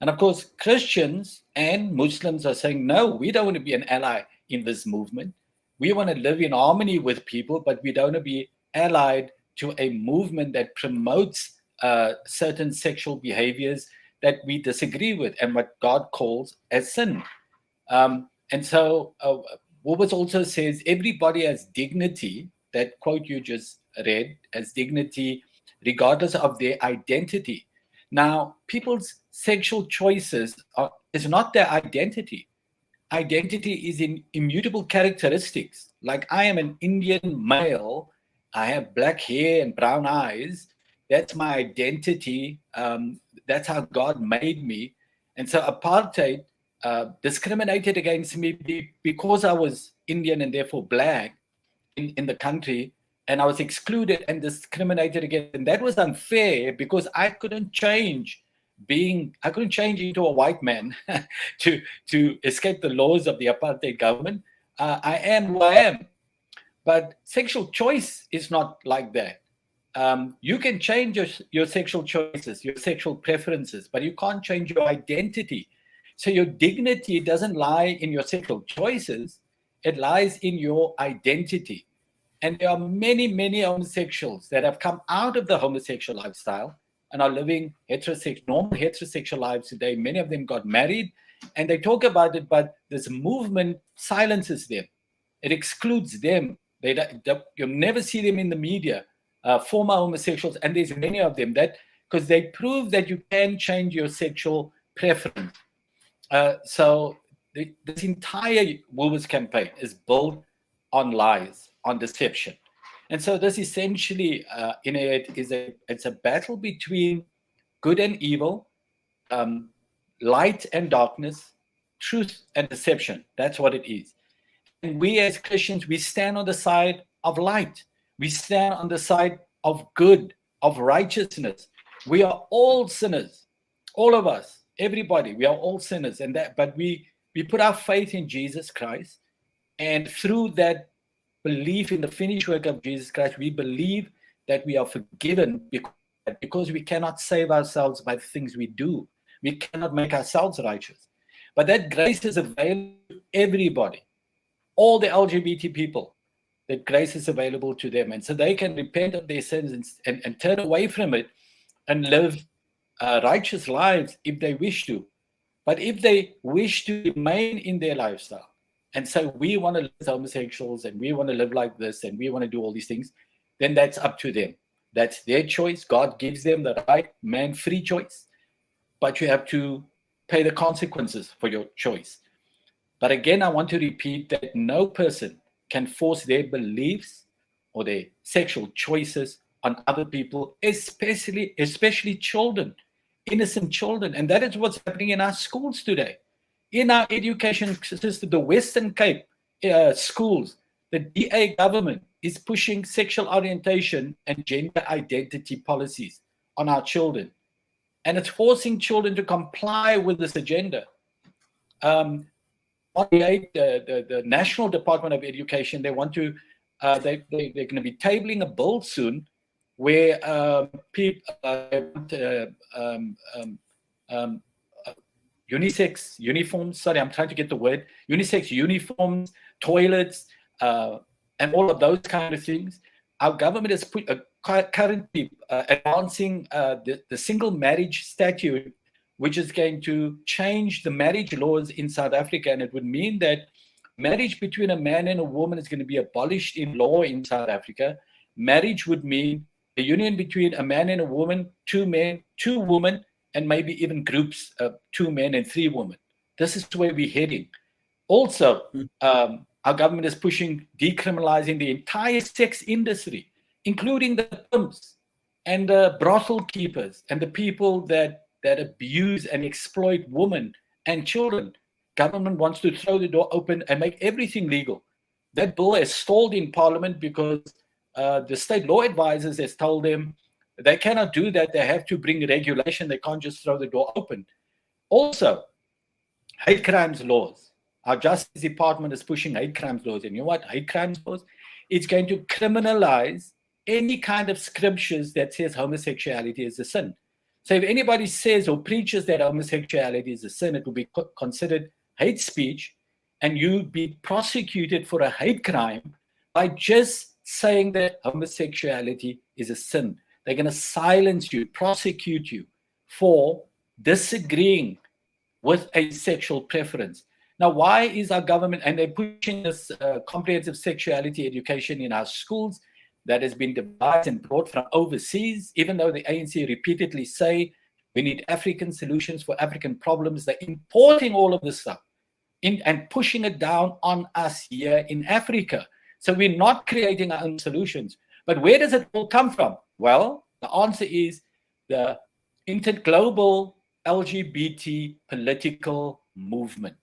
And of course, Christians and Muslims are saying, no, we don't want to be an ally in this movement. We want to live in harmony with people, but we don't want to be allied to a movement that promotes certain sexual behaviors that we disagree with and what God calls as sin. And so Woolworths also says everybody has dignity, that quote you just read, as dignity regardless of their identity. Now, people's sexual choices is not their identity. Identity is in immutable characteristics. Like I am an Indian male, I have black hair and brown eyes. That's my identity. That's how God made me. And so apartheid discriminated against me because I was Indian and therefore black in the country, and I was excluded and discriminated against. And that was unfair because I couldn't change into a white man to escape the laws of the apartheid government. I am who I am. But sexual choice is not like that. You can change your sexual choices, your sexual preferences, but you can't change your identity. So your dignity doesn't lie in your sexual choices, it lies in your identity. And there are many, many homosexuals that have come out of the homosexual lifestyle and are living normal heterosexual lives today. Many of them got married and they talk about it, but this movement silences them. It excludes them. You'll never see them in the media, former homosexuals, and there's many of them because they prove that you can change your sexual preference. So this entire Woolworths campaign is built on lies, on deception. And so this essentially, it's a battle between good and evil, light and darkness, truth and deception. That's what it is. And we as Christians, we stand on the side of light. We stand on the side of good, of righteousness. We are all sinners, all of us, everybody. We are all sinners, but we We put our faith in Jesus Christ, and through that belief in the finished work of Jesus Christ, we believe that we are forgiven because we cannot save ourselves by the things we do. We cannot make ourselves righteous. But that grace is available to everybody, all the LGBT people, that grace is available to them. And so they can repent of their sins and turn away from it and live righteous lives if they wish to. But if they wish to remain in their lifestyle and say, we want to live as homosexuals and we want to live like this and we want to do all these things, then that's up to them. That's their choice. God gives them the right, man-free choice. But you have to pay the consequences for your choice. But again, I want to repeat that no person can force their beliefs or their sexual choices on other people, especially children, innocent children. And that is what's happening in our schools today. In our education system, the Western Cape schools, the DA government is pushing sexual orientation and gender identity policies on our children. And it's forcing children to comply with this agenda. The National Department of Education, they want to, they're going to be tabling a bill soon where unisex uniforms, sorry, I'm trying to get the word, unisex uniforms, toilets, and all of those kind of things. Our government is currently advancing the single marriage statute, which is going to change the marriage laws in South Africa. And it would mean that marriage between a man and a woman is going to be abolished in law in South Africa. Marriage would mean a union between a man and a woman, two men, two women, and maybe even groups of 2 men and 3 women. This is where we're heading. Also, our government is pushing decriminalizing the entire sex industry, including the pimps and the brothel keepers and the people that abuse and exploit women and children. Government wants to throw the door open and make everything legal. That bill has stalled in Parliament because the state law advisors has told them they cannot do that. They have to bring regulation. They can't just throw the door open. Also, hate crimes laws. Our Justice Department is pushing hate crimes laws. And you know what? Hate crimes laws, it's going to criminalize any kind of scriptures that says homosexuality is a sin. So if anybody says or preaches that homosexuality is a sin, it will be considered hate speech, and you'd be prosecuted for a hate crime by just saying that homosexuality is a sin. They're going to silence you, prosecute you for disagreeing with a sexual preference. Now, why is our government, and they're pushing this comprehensive sexuality education in our schools that has been devised and brought from overseas, even though the ANC repeatedly say we need African solutions for African problems, they're importing all of this stuff and pushing it down on us here in Africa. So we're not creating our own solutions. But where does it all come from? Well, the answer is the interglobal LGBT political movement.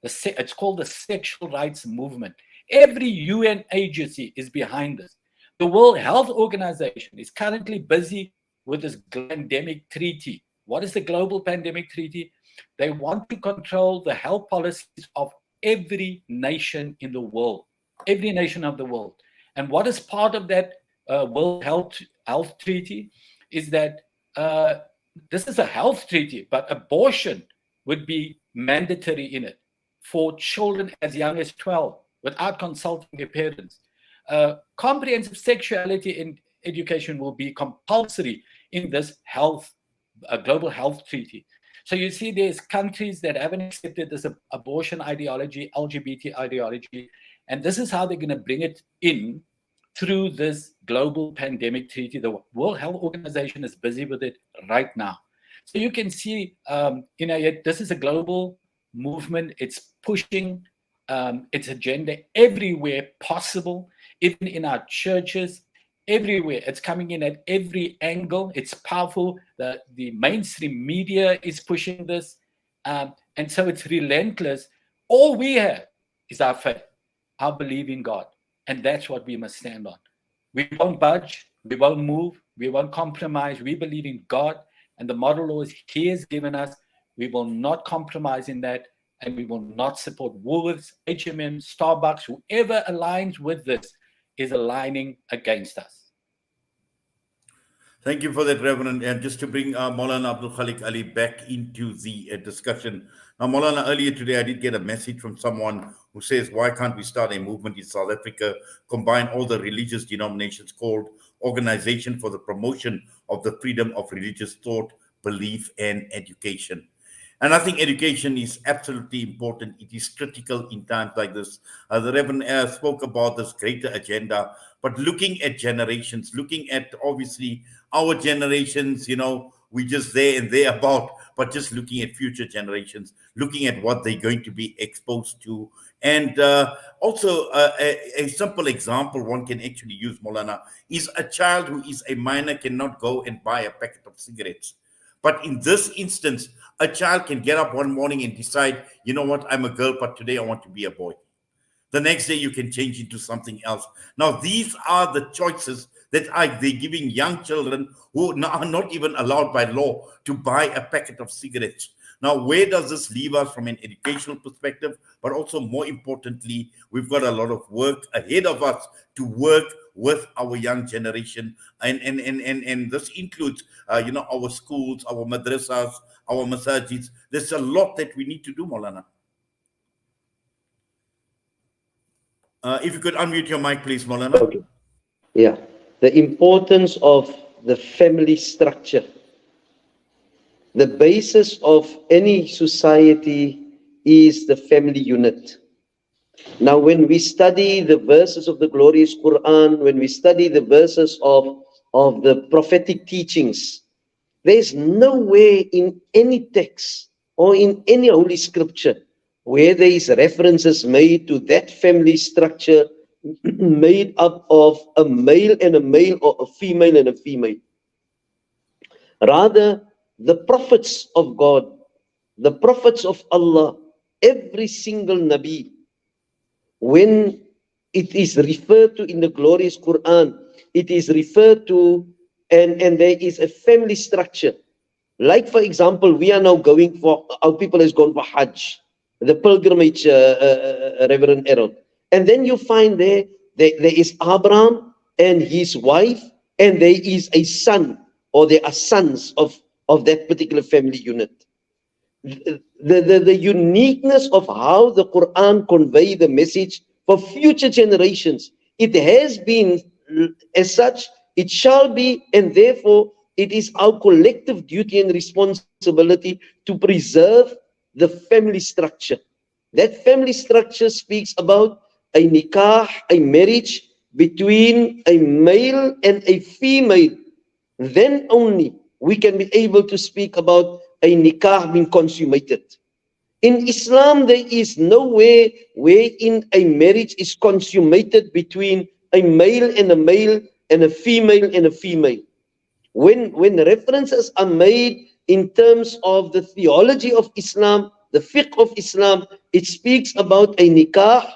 It's called the sexual rights movement. Every UN agency is behind this. The World Health Organization is currently busy with this pandemic treaty. What is the global pandemic treaty? They want to control the health policies of every nation in the world, every nation of the world. And what is part of that World Health Treaty is that this is a health treaty, but abortion would be mandatory in it for children as young as 12 without consulting their parents. Comprehensive sexuality in education will be compulsory in this global health treaty. So you see there's countries that haven't accepted this abortion ideology, LGBT ideology, and this is how they're going to bring it in through this global pandemic treaty. The World Health Organization is busy with it right now. So you can see, Inayet, this is a global movement. It's pushing its agenda everywhere possible, even in our churches, everywhere. It's coming in at every angle. It's powerful. The mainstream media is pushing this. And so it's relentless. All we have is our faith, our belief in God. And that's what we must stand on. We won't budge. We won't move. We won't compromise. We believe in God and the model laws He has given us. We will not compromise in that. and we will not support Woolworths, H&M, Starbucks. Whoever aligns with this is aligning against us. Thank you for that, Reverend. And just to bring Maulana Abdul Khaliq Ali back into the discussion. Now, Maulana, earlier today, I did get a message from someone who says, why can't we start a movement in South Africa, combine all the religious denominations called Organization for the Promotion of the Freedom of Religious Thought, Belief, and Education? And I think education is absolutely important. It is critical in times like this. The Reverend spoke about this greater agenda, but looking at generations, looking at obviously our generations, we're just there and thereabout, but just looking at future generations, looking at what they're going to be exposed to. And also a simple example one can actually use, Maulana, is a child who is a minor cannot go and buy a packet of cigarettes. But in this instance, a child can get up one morning and decide, you know what, I'm a girl, but today I want to be a boy. The next day you can change into something else. Now, these are the choices that they're giving young children who are not even allowed by law to buy a packet of cigarettes. Now, where does this leave us from an educational perspective? But also, more importantly, we've got a lot of work ahead of us to work with our young generation. And this includes, our schools, our madrasas, our masajids. There's a lot that we need to do, Maulana. If you could unmute your mic, please, Maulana. Okay. Yeah. The importance of the family structure. The basis of any society is the family unit. Now, when we study the verses of the glorious Quran, when we study the verses of the prophetic teachings, there's nowhere in any text or in any holy scripture where there is references made to that family structure made up of a male and a male or a female and a female. Rather, the prophets of God, the prophets of Allah, every single Nabi, when it is referred to in the glorious Quran, it is referred to, and there is a family structure. Like, for example, we are now going for, our people has gone for Hajj, the pilgrimage, Reverend Errol. And then you find there is Abraham and his wife, and there is a son, or there are sons of that particular family unit. The uniqueness of how the Quran convey the message for future generations, it has been as such, it shall be, and therefore it is our collective duty and responsibility to preserve the family structure. That family structure speaks about a nikah, a marriage between a male and a female. Then only we can be able to speak about a nikah being consummated. In Islam, there is no way wherein a marriage is consummated between a male and a male and a female and a female. When references are made in terms of the theology of Islam, the fiqh of Islam, it speaks about a nikah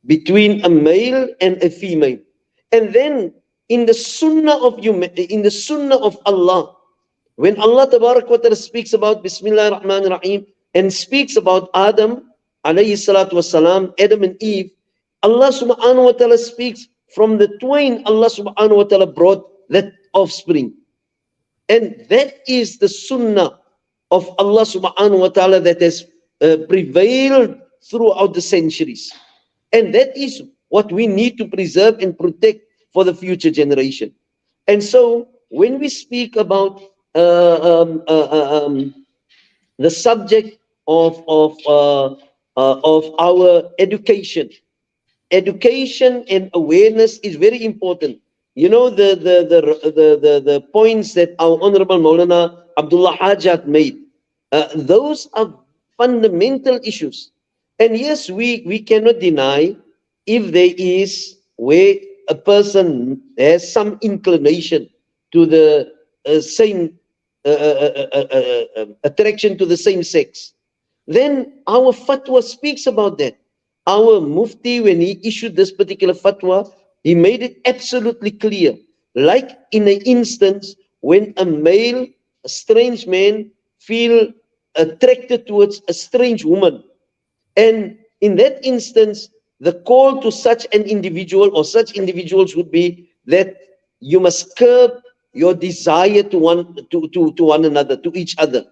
between a male and a female. And then in the sunnah of Allah, when Allah Tabarak wa Ta'ala speaks about Bismillah ar-Rahman ar-Rahim and speaks about Adam alayhi salatu wasalam, Adam and Eve, Allah subhanahu wa ta'ala speaks from the twain Allah subhanahu wa ta'ala brought that offspring. And that is the sunnah of Allah subhanahu wa ta'ala that has prevailed throughout the centuries. And that is what we need to preserve and protect for the future generation. And so when we speak about the subject of our education and awareness is very important. You know, the points that our Honorable Maulana Abdullah Hajat made, those are fundamental issues. And yes, we cannot deny if there is where a person has some inclination to the same attraction to the same sex, then our fatwa speaks about that. Our mufti, when he issued this particular fatwa, he made it absolutely clear. Like in an instance when a male, a strange man, feel attracted towards a strange woman. And in that instance, the call to such an individual or such individuals would be that you must curb your desire to one another, to each other.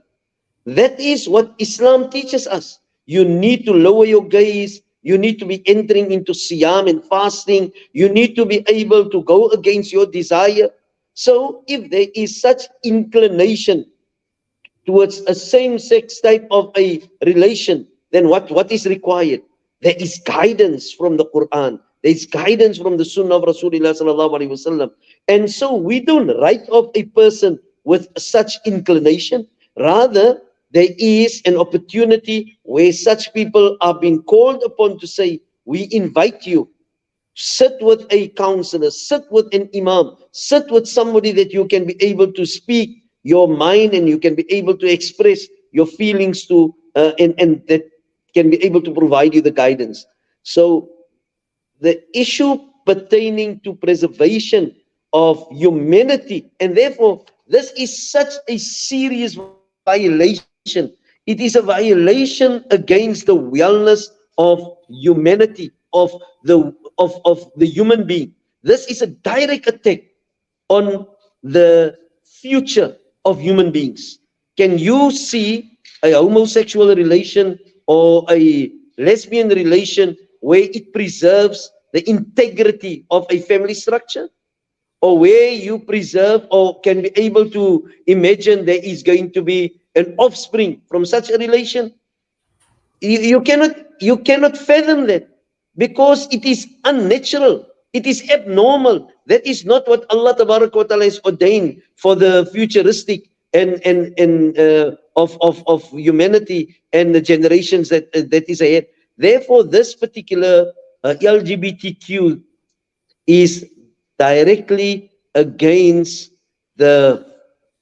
That is what Islam teaches us. You need to lower your gaze. You need to be entering into siyam and fasting. You need to be able to go against your desire. So if there is such inclination towards a same-sex type of a relation, then what is required? There is guidance from the Quran. There is guidance from the Sunnah of Rasulullah sallallahu alaihi wasallam. And so we don't write off a person with such inclination. Rather, there is an opportunity where such people are being called upon to say, we invite you, sit with a counselor, sit with an imam, sit with somebody that you can be able to speak your mind and you can be able to express your feelings to, and that can be able to provide you the guidance. So the issue pertaining to preservation of humanity, and therefore this is such a serious violation. It is a violation against the wellness of humanity, of the human being. This is a direct attack on the future of human beings. Can you see a homosexual relation or a lesbian relation where it preserves the integrity of a family structure? Or where you preserve or can be able to imagine there is going to be an offspring from such a relation? You cannot fathom that, because it is unnatural, it is abnormal. That is not what Allah Tabaraka wa Ta'ala has ordained for the futuristic and of humanity and the generations that is ahead. Therefore, this particular LGBTQ is directly against the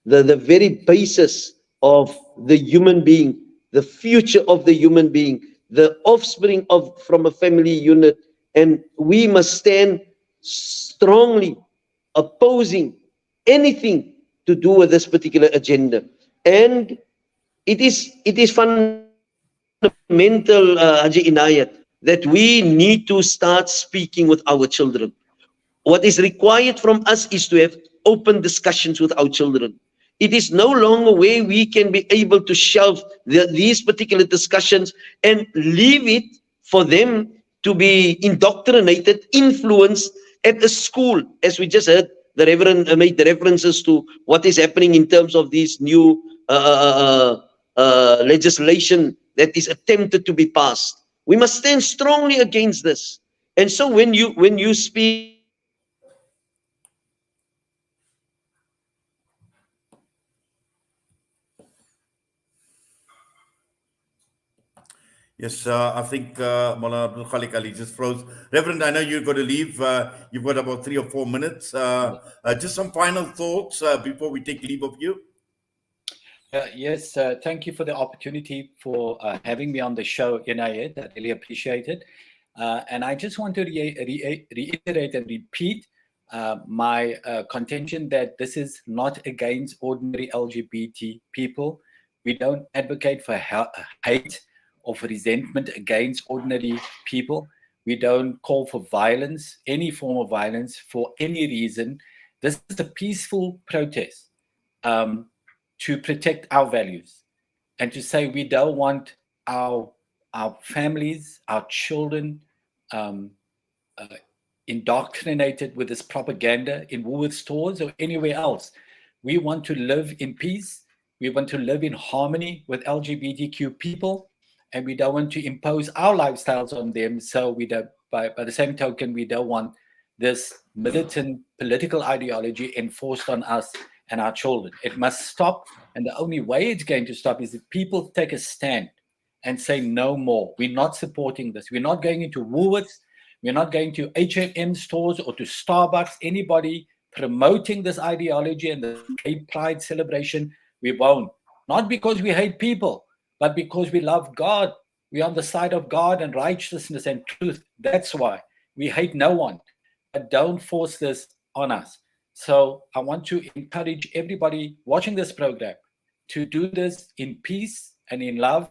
very basis of the human being, the future of the human being, the offspring from a family unit. And we must stand strongly opposing anything to do with this particular agenda. And it is fundamental, Haji Inayet, that we need to start speaking with our children. What is required from us is to have open discussions with our children. It is no longer where we can be able to shelve these particular discussions and leave it for them to be indoctrinated, influenced at a school. As we just heard, the Reverend made the references to what is happening in terms of these new legislation that is attempted to be passed. We must stand strongly against this. And so when you speak, Yes, I think Maulana Abdul Khaliq Ali just froze. Reverend, I know you're going to leave. You've got about 3 or 4 minutes. Just some final thoughts before we take leave of you. Yes, thank you for the opportunity for having me on the show, Inayet. I really appreciate it. And I just want to reiterate and repeat my contention that this is not against ordinary LGBT people. We don't advocate for hate or for resentment against ordinary people. We don't call for violence, any form of violence, for any reason. This is a peaceful protest to protect our values and to say we don't want our families, our children indoctrinated with this propaganda in Woolworths stores or anywhere else. We want to live in peace. We want to live in harmony with LGBTQ people, and we don't want to impose our lifestyles on them. So we don't, by the same token, we don't want this militant political ideology enforced on us and our children. It must stop. And the only way it's going to stop is if people take a stand and say no more. We're not supporting this. We're not going into Woolworths. We're not going to H&M stores or to Starbucks. Anybody promoting this ideology and the gay pride celebration, we won't. Not because we hate people, but because we love God. We're on the side of God and righteousness and truth. That's why we hate no one. But don't force this on us. So I want to encourage everybody watching this program to do this in peace and in love,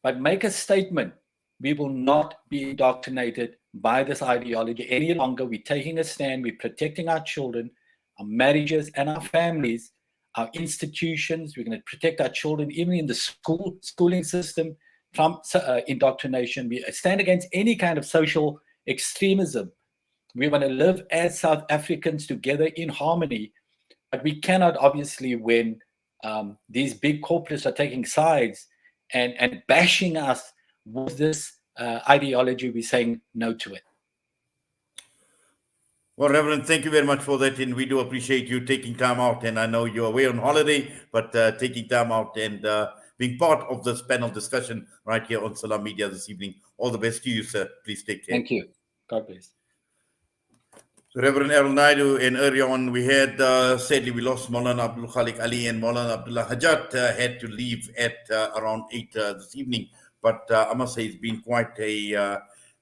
but make a statement. We will not be indoctrinated by this ideology any longer. We're taking a stand. We're protecting our children, our marriages, and our families, our institutions. We're going to protect our children, even in the schooling system, from indoctrination. We stand against any kind of social extremism. We want to live as South Africans together in harmony, but we cannot, obviously, when these big corporates are taking sides and bashing us with this ideology, we're saying no to it. Well, Reverend, thank you very much for that, and we do appreciate you taking time out. And I know you're away on holiday, but taking time out and being part of this panel discussion right here on Salam Media this evening. All the best to you, sir. Please take care. Thank you. God bless. Reverend Errol Naidoo, and earlier on we had, sadly, we lost Maulana Abdul Khaliq Ali and Maulana Abdullah Hajat had to leave at around 8 this evening. But I must say it's been quite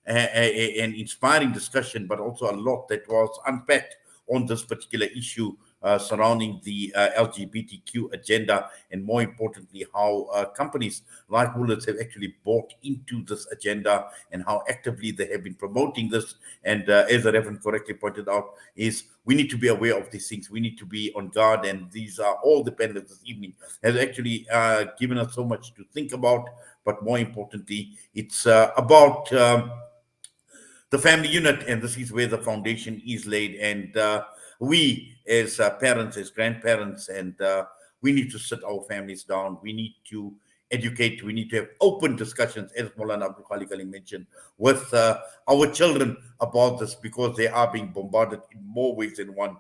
an inspiring discussion, but also a lot that was unpacked on this particular issue surrounding the LGBTQ agenda, and more importantly, how companies like Woolworths have actually bought into this agenda and how actively they have been promoting this. And as the Reverend correctly pointed out, is we need to be aware of these things. We need to be on guard, and these are all the panelists this evening has actually given us so much to think about. But more importantly, it's about the family unit, and this is where the foundation is laid. And we as parents, as grandparents, and we need to sit our families down. We need to educate. We need to have open discussions, as Maulana Abdul Khaliq Ali mentioned, with our children about this, because they are being bombarded in more ways than one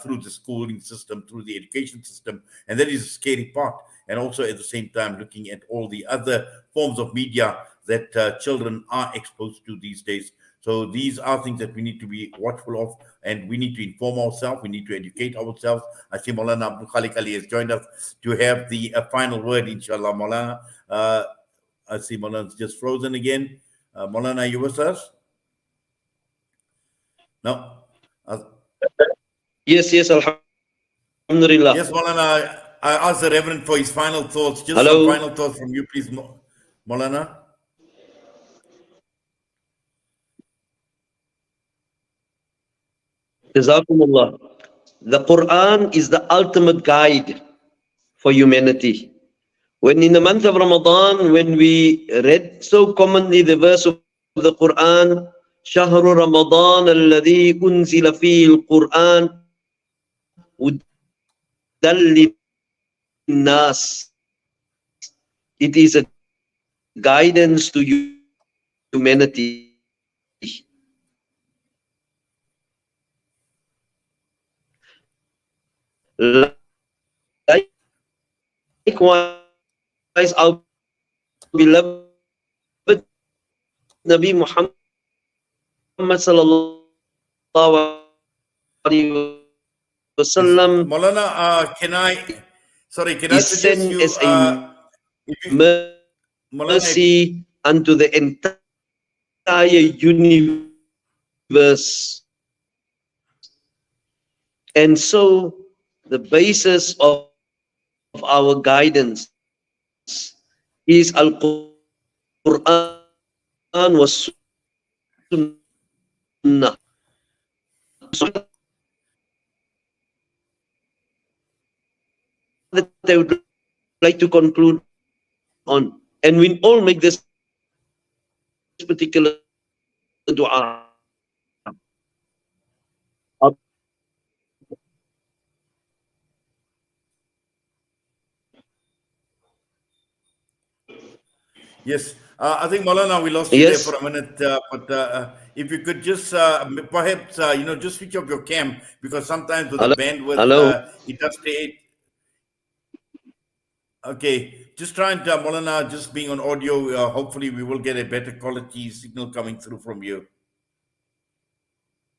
through the schooling system, through the education system. And that is a scary part. And also at the same time, looking at all the other forms of media that children are exposed to these days. So these are things that we need to be watchful of, and we need to inform ourselves. We need to educate ourselves. I see Maulana Abdul Khaliq Ali has joined us to have the final word, inshallah. Maulana, I see Maulana's just frozen again. Maulana, are you with us? No? Yes, alhamdulillah. Yes, Maulana, I asked the Reverend for his final thoughts. Just Hello. some final thoughts from you, please, Maulana. Jazakumullah. The Quran is the ultimate guide for humanity. When in the month of Ramadan, when we read so commonly the verse of the Quran, شهر رمضان الذي أنزل فيه القرآن هدى للناس. It is a guidance to humanity. Likewise, our beloved Nabi Muhammad sallallahu alaihi wasallam. Maulana, can I suggest you as a mercy unto the entire universe. And so the basis of our guidance is Al-Quran was Sunnah. That I would like to conclude on, and we all make this particular dua. Yes, I think Maulana, we lost you there for a minute, but if you could just perhaps just switch off your cam, because sometimes with the bandwidth it does create. Okay, just trying to Maulana, just being on audio. Hopefully, we will get a better quality signal coming through from you.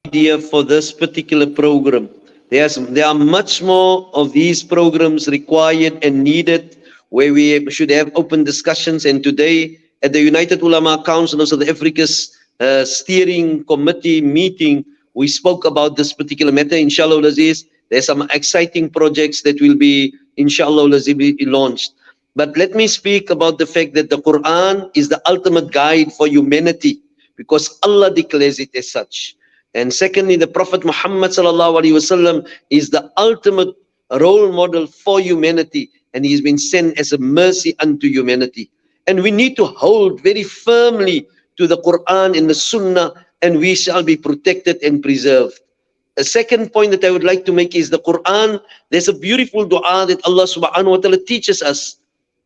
Idea for this particular program. There are much more of these programs required and needed, where we should have open discussions. And today at the United Ulama Council of South Africa's steering committee meeting, we spoke about this particular matter. Inshallah, there's some exciting projects that will be, inshallah, be launched. But let me speak about the fact that the Quran is the ultimate guide for humanity, because Allah declares it as such. And secondly, the Prophet Muhammad sallallahu alaihi wasallam is the ultimate role model for humanity, and he's been sent as a mercy unto humanity. And we need to hold very firmly to the Quran and the Sunnah, and we shall be protected and preserved. A second point that I would like to make is the Quran. There's a beautiful dua that Allah subhanahu wa ta'ala teaches us.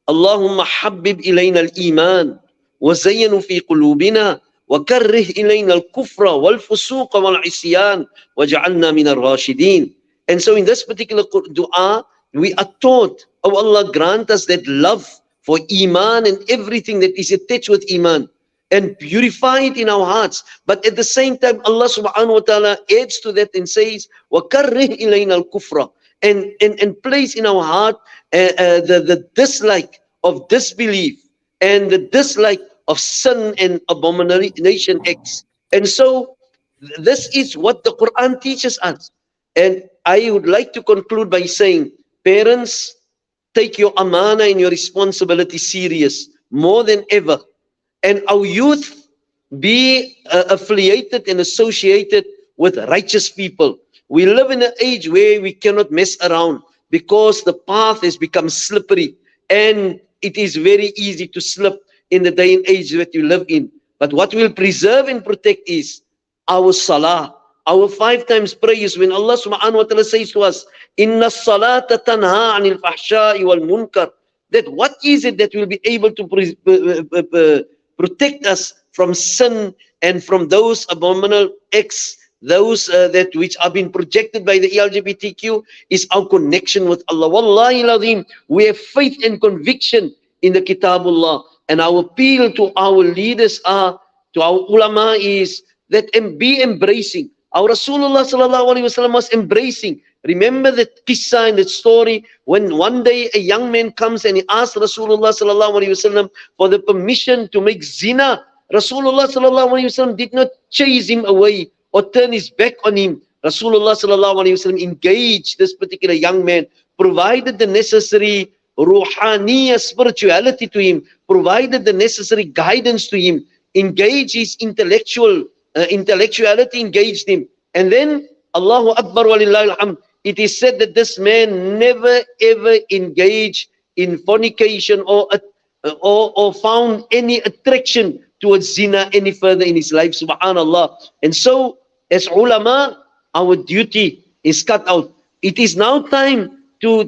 Allahumma habbib ilayna al-iman wa zayyanu fi qulubina wa karrih ilayna al-kufra wal-fusuqa wal-isyan waj'alna min ar-rashidin. And so in this particular dua, we are taught, oh Allah, grant us that love for iman and everything that is attached with iman, and purify it in our hearts. But at the same time, Allah subhanahu wa ta'ala adds to that and says, وَكَرِّهْ إِلَيْنَا الْكُفْرَ, and place in our heart the dislike of disbelief and the dislike of sin and abomination acts. And so this is what the Quran teaches us. And I would like to conclude by saying, parents, take your amana and your responsibility serious more than ever. And our youth, be affiliated and associated with righteous people. We live in an age where we cannot mess around, because the path has become slippery, and it is very easy to slip in the day and age that you live in. But what will preserve and protect is our salah, our 5 times prayers. When Allah subhanahu wa ta'ala says to us, Inna salata tanha anil fahsha'i wal munkar, that what is it that will be able to protect us from sin and from those abominable acts, those that which are being projected by the LGBTQ, is our connection with Allah. Wallahi al-azim, we have faith and conviction in the Kitabullah. And our appeal to our leaders to our ulama is that be embracing. Our Rasulullah sallallahu alaihi wasallam was embracing. Remember that qissa and that story when one day a young man comes and he asks Rasulullah sallallahu alaihi wasallam for the permission to make zina. Rasulullah sallallahu alaihi wasallam did not chase him away or turn his back on him. Rasulullah sallallahu alaihi wasallam engaged this particular young man, provided the necessary ruhaniya spirituality to him, provided the necessary guidance to him, engaged his intellectuality, engaged him. And then Allahu Akbar walillahi alhamd, it is said that this man never ever engaged in fornication or found any attraction towards zina any further in his life. Subhanallah. And so as ulama, our duty is cut out. It is now time to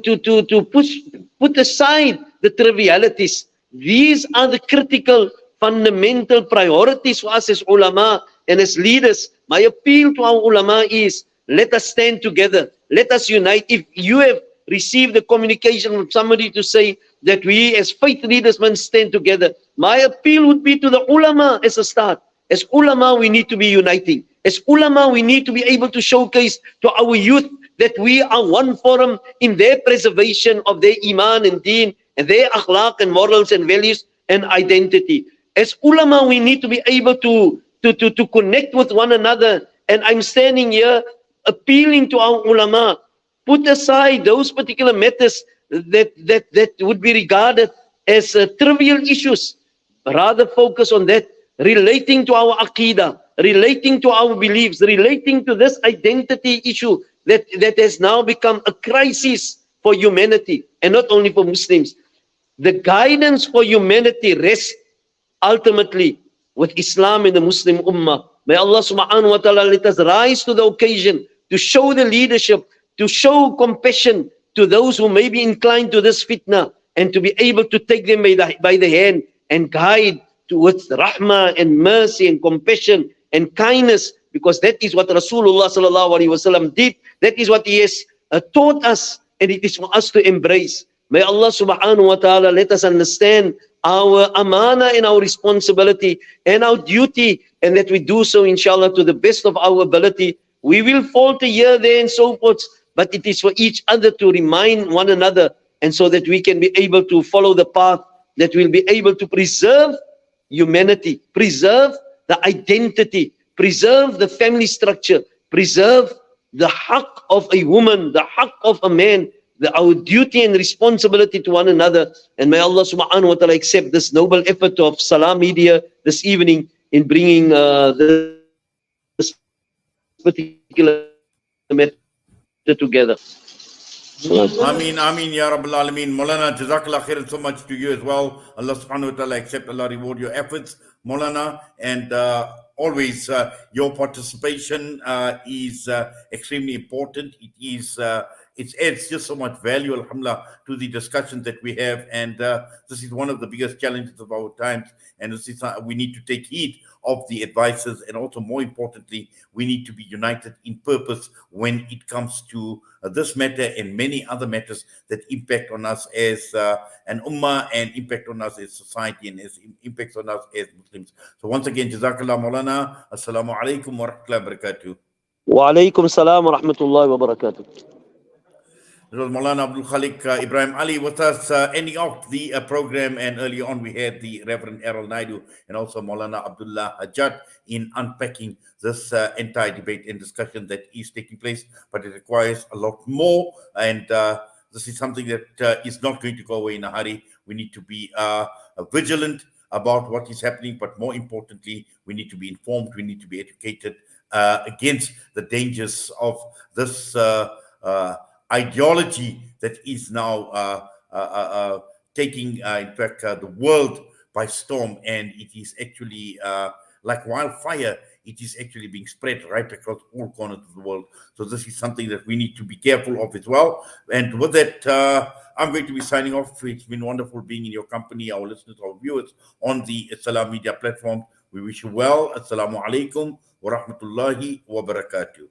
put aside the trivialities. These are the critical, fundamental priorities for us as ulama and as leaders. My appeal to our ulama is, let us stand together. Let us unite. If you have received the communication from somebody to say that we as faith leaders must stand together, my appeal would be to the ulama as a start. As ulama, we need to be uniting. As ulama, we need to be able to showcase to our youth that we are one forum in their preservation of their iman and deen and their akhlaq and morals and values and identity. As ulama, we need to be able to connect with one another. And I'm standing here appealing to our ulama, put aside those particular matters that would be regarded as trivial issues. Rather focus on that, relating to our aqidah, relating to our beliefs, relating to this identity issue that has now become a crisis for humanity, and not only for Muslims. The guidance for humanity rests ultimately with Islam and the Muslim Ummah. May Allah subhanahu wa ta'ala let us rise to the occasion to show the leadership, to show compassion to those who may be inclined to this fitna, and to be able to take them by the hand and guide towards rahmah and mercy and compassion and kindness, because that is what Rasulullah sallallahu alaihi wasallam did. That is what he has taught us, and it is for us to embrace. May Allah subhanahu wa ta'ala let us understand our amana and our responsibility and our duty, and that we do so inshallah to the best of our ability. We will falter here, there and so forth, but it is for each other to remind one another, and so that we can be able to follow the path that will be able to preserve humanity, preserve the identity, preserve the family structure, preserve the haqq of a woman, the haqq of a man, our duty and responsibility to one another. And may Allah subhanahu wa ta'ala accept this noble effort of Salam Media this evening in bringing this particular matter together. Ameen, Ya Rabbal Alameen. Maulana, Jazakallah khairan so much to you as well. Allah subhanahu wa ta'ala accept, Allah reward your efforts, Maulana. And always your participation is extremely important. It adds just so much value, alhamdulillah, to the discussions that we have. And this is one of the biggest challenges of our times. And this is, we need to take heed of the advices. And also, more importantly, we need to be united in purpose when it comes to this matter and many other matters that impact on us as an ummah and impact on us as society and impacts on us as Muslims. So once again, Jazakallah Maulana. Assalamu alaikum wa rahmatullahi wa barakatuh. Wa alaikum salam wa rahmatullahi wa barakatuh. It was Maulana Abdul Khaliq Ibrahim Ali with us, ending off the program. And earlier on, we had the Reverend Errol Naidoo and also Maulana Abdullah Hajat in unpacking this entire debate and discussion that is taking place. But it requires a lot more. And this is something that is not going to go away in a hurry. We need to be vigilant about what is happening. But more importantly, we need to be informed. We need to be educated against the dangers of this ideology that is now taking, in fact, the world by storm, and it is actually like wildfire. It is actually being spread right across all corners of the world. So this is something that we need to be careful of as well. And with that, I'm going to be signing off. It's been wonderful being in your company, our listeners, our viewers on the Salam Media platform. We wish you well. Assalamu alaikum wa rahmatullahi wa barakatuh.